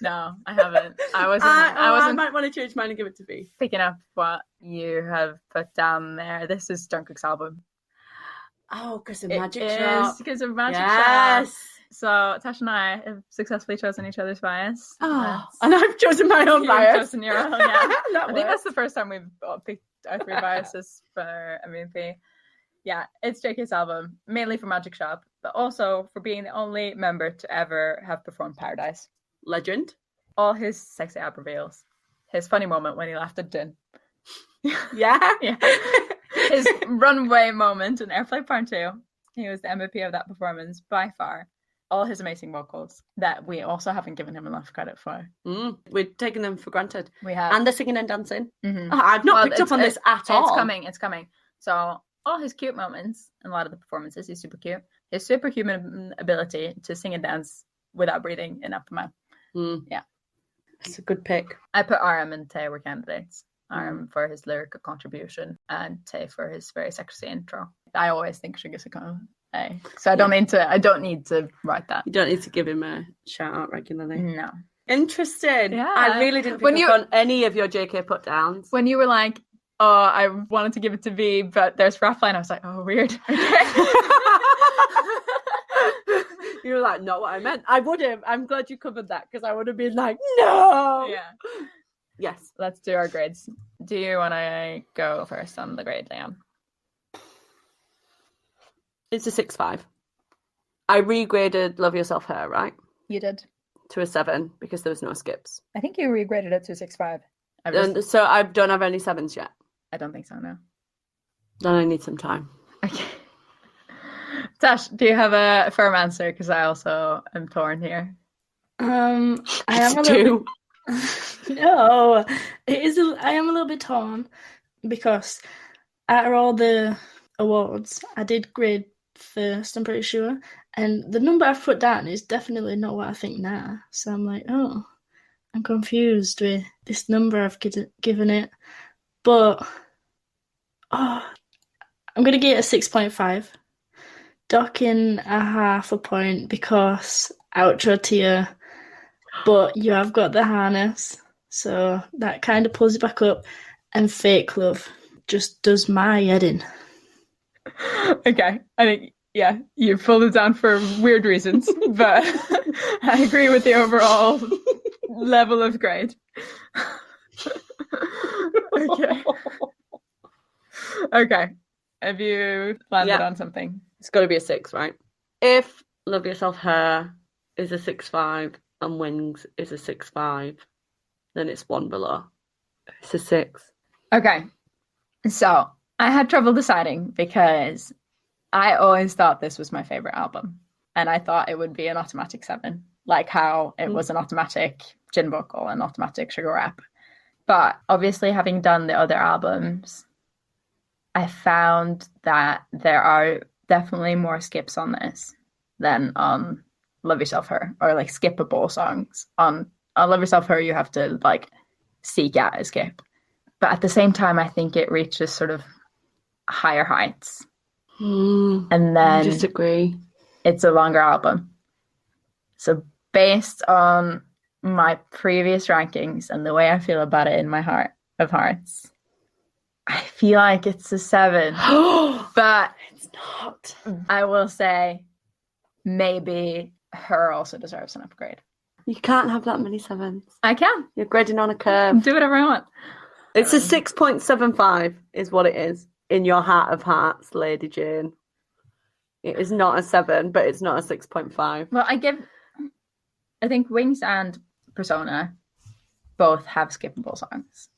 No, I haven't. I might want to change mine and give it to B. Picking up what you have put down there. This is Jungkook's album. Oh, because of Magic Shop. Because of Magic Shop. Yes. So Tash and I have successfully chosen each other's bias. Oh, and I've chosen my own bias. You've chosen your own, yeah. I think that's the first time we've picked our 3 biases for MVP. Yeah, it's JK's album, mainly for Magic Shop, but also for being the only member to ever have performed Paradise. Legend. All his sexy ab reveals. His funny moment when he laughed at Jin. Yeah? Yeah. His runway moment in Airplay Part 2. He was the MVP of that performance by far. All his amazing vocals that we also haven't given him enough credit for. We're taking them for granted. We have. And the singing and dancing. Mm-hmm. I've not picked up on this at all. It's coming. So all his cute moments in a lot of the performances, he's super cute. His superhuman ability to sing and dance without breathing in Anpanman. Yeah. It's a good pick. I put RM and Tay were candidates. RM for his lyrical contribution and Tay for his very sexy intro. I always think Sugar's a so I don't need to write that. You don't need to give him a shout out regularly. No. Interesting. Yeah. I really didn't pick up on any of your JK put downs. When you were like, oh, I wanted to give it to V, but there's Rapline, I was like, oh, weird. Okay. You were like, not what I meant. I would have. I'm glad you covered that because I would have been like, no. Yeah. Yes. Let's do our grades. Do you want to go first on the grade, Liam? It's a 6.5. I regraded Love Yourself Her, right? You did. To a 7 because there was no skips. I think you regraded it to 6.5. So I don't have any 7s yet. I don't think so, no. Then I need some time. Okay. Tash, do you have a firm answer? Because I also am torn here. I am a little bit... No, it is. I am a little bit torn because out of all the awards, I did grade first, I'm pretty sure, and the number I've put down is definitely not what I think now. So I'm like, oh, I'm confused with this number I've given it, but I'm gonna give it a 6.5. Docking a half a point because outro tier, but you have got the harness, so that kind of pulls it back up, and Fake Love just does my head in. Okay, I think, yeah, you pulled it down for weird reasons, but I agree with the overall level of grade. Okay. Have you landed on something? It's got to be a 6, right? If Love Yourself Her is a 6.5 and Wings is a 6.5, then it's one below. It's a 6. Okay. So I had trouble deciding because I always thought this was my favorite album. And I thought it would be an automatic 7, like how it was an automatic Jin vocal and automatic Sugar rap. But obviously, having done the other albums, I found that there are definitely more skips on this than on Love Yourself Her, or like skippable songs. On Love Yourself Her, you have to like seek out a skip. But at the same time, I think it reaches sort of higher heights And then I disagree. It's a longer album. So based on my previous rankings and the way I feel about it in my heart of hearts, I feel like it's a 7. But it's not. I will say maybe Her also deserves an upgrade. You can't have that many 7s. I can. You're grading on a curve. Do whatever I want. It's a 6.75 is what it is in your heart of hearts, Lady Jane. It is not a 7, but it's not a 6.5. Well, I think Wings and Persona both have skippable songs.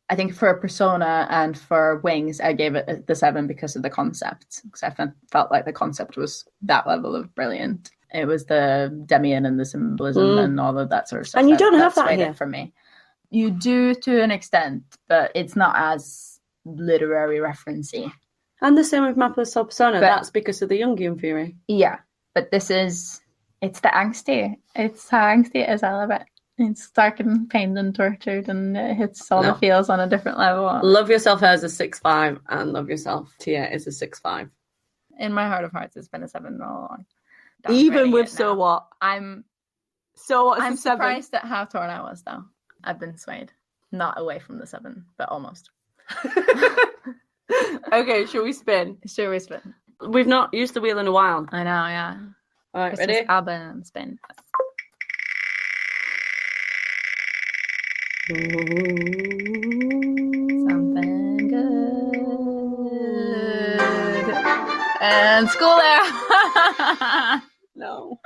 I think for Persona and for Wings, I gave it the 7 because of the concept. Because I felt like the concept was that level of brilliant. It was the Demian and the symbolism and all of that sort of stuff. And you don't have that here. For me. You do to an extent, but it's not as literary referencey. And the same with Map of the Soul Persona. That's because of the Jungian theory. Yeah, but it's the angsty. It's how angsty it is. I love it. It's dark and pained and tortured, and it hits all the feels on a different level. Love Yourself Her is a 6.5, and Love Yourself Tia is a 6.5. In my heart of hearts, it's been a 7 all along. Even with So What? I'm surprised at how torn I was, though. I've been swayed. Not away from the 7, but almost. Okay, shall we spin? Sure, we spin. We've not used the wheel in a while. I know, yeah. All right, Christmas ready? album spin. Something good. And School Era. No.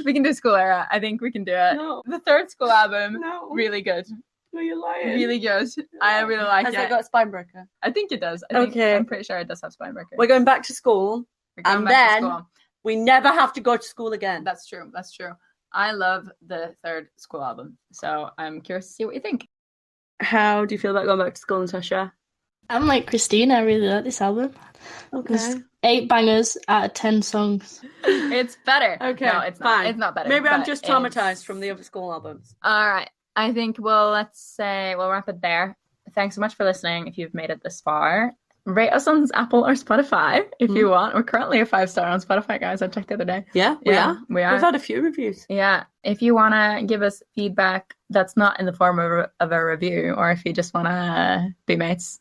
We can do School Era. I think we can do it. No. The third School album. No. Really good. No, you're lying. Really good. I really like it. Has it got Spinebreaker? I think it does. I'm pretty sure it does have Spinebreaker. We're going back to school. And then we never have to go to school again. That's true. That's true. I love the third School album. So I'm curious to see what you think. How do you feel about going back to school, Natasha? I'm like Christine. I really like this album. Okay. There's 8 bangers out of 10 songs. It's better. Okay. No, it's fine. not. It's not better. Maybe I'm just traumatized from the other school albums. All right. I think we'll wrap it there. Thanks so much for listening. If you've made it this far, rate us on Apple or Spotify if you want. We're currently a 5-star on Spotify, guys. I checked the other day. Yeah, we are. We are. We've had a few reviews. Yeah. If you want to give us feedback that's not in the form of a review, or if you just want to be mates,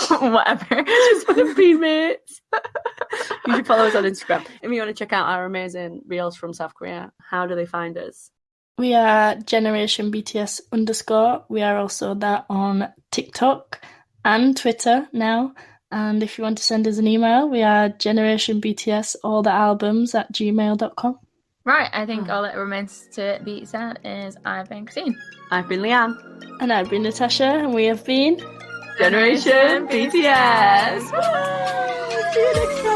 whatever. Just want to be mates. You should follow us on Instagram. If you want to check out our amazing reels from South Korea, how do they find us? We are Generation BTS _. We are also there on TikTok and Twitter now. And if you want to send us an email, we are generationbts@gmail.com. Right, I think all that remains to be said is I've been Christine. I've been Leanne. And I've been Natasha, and we have been Generation BTS. See you next time.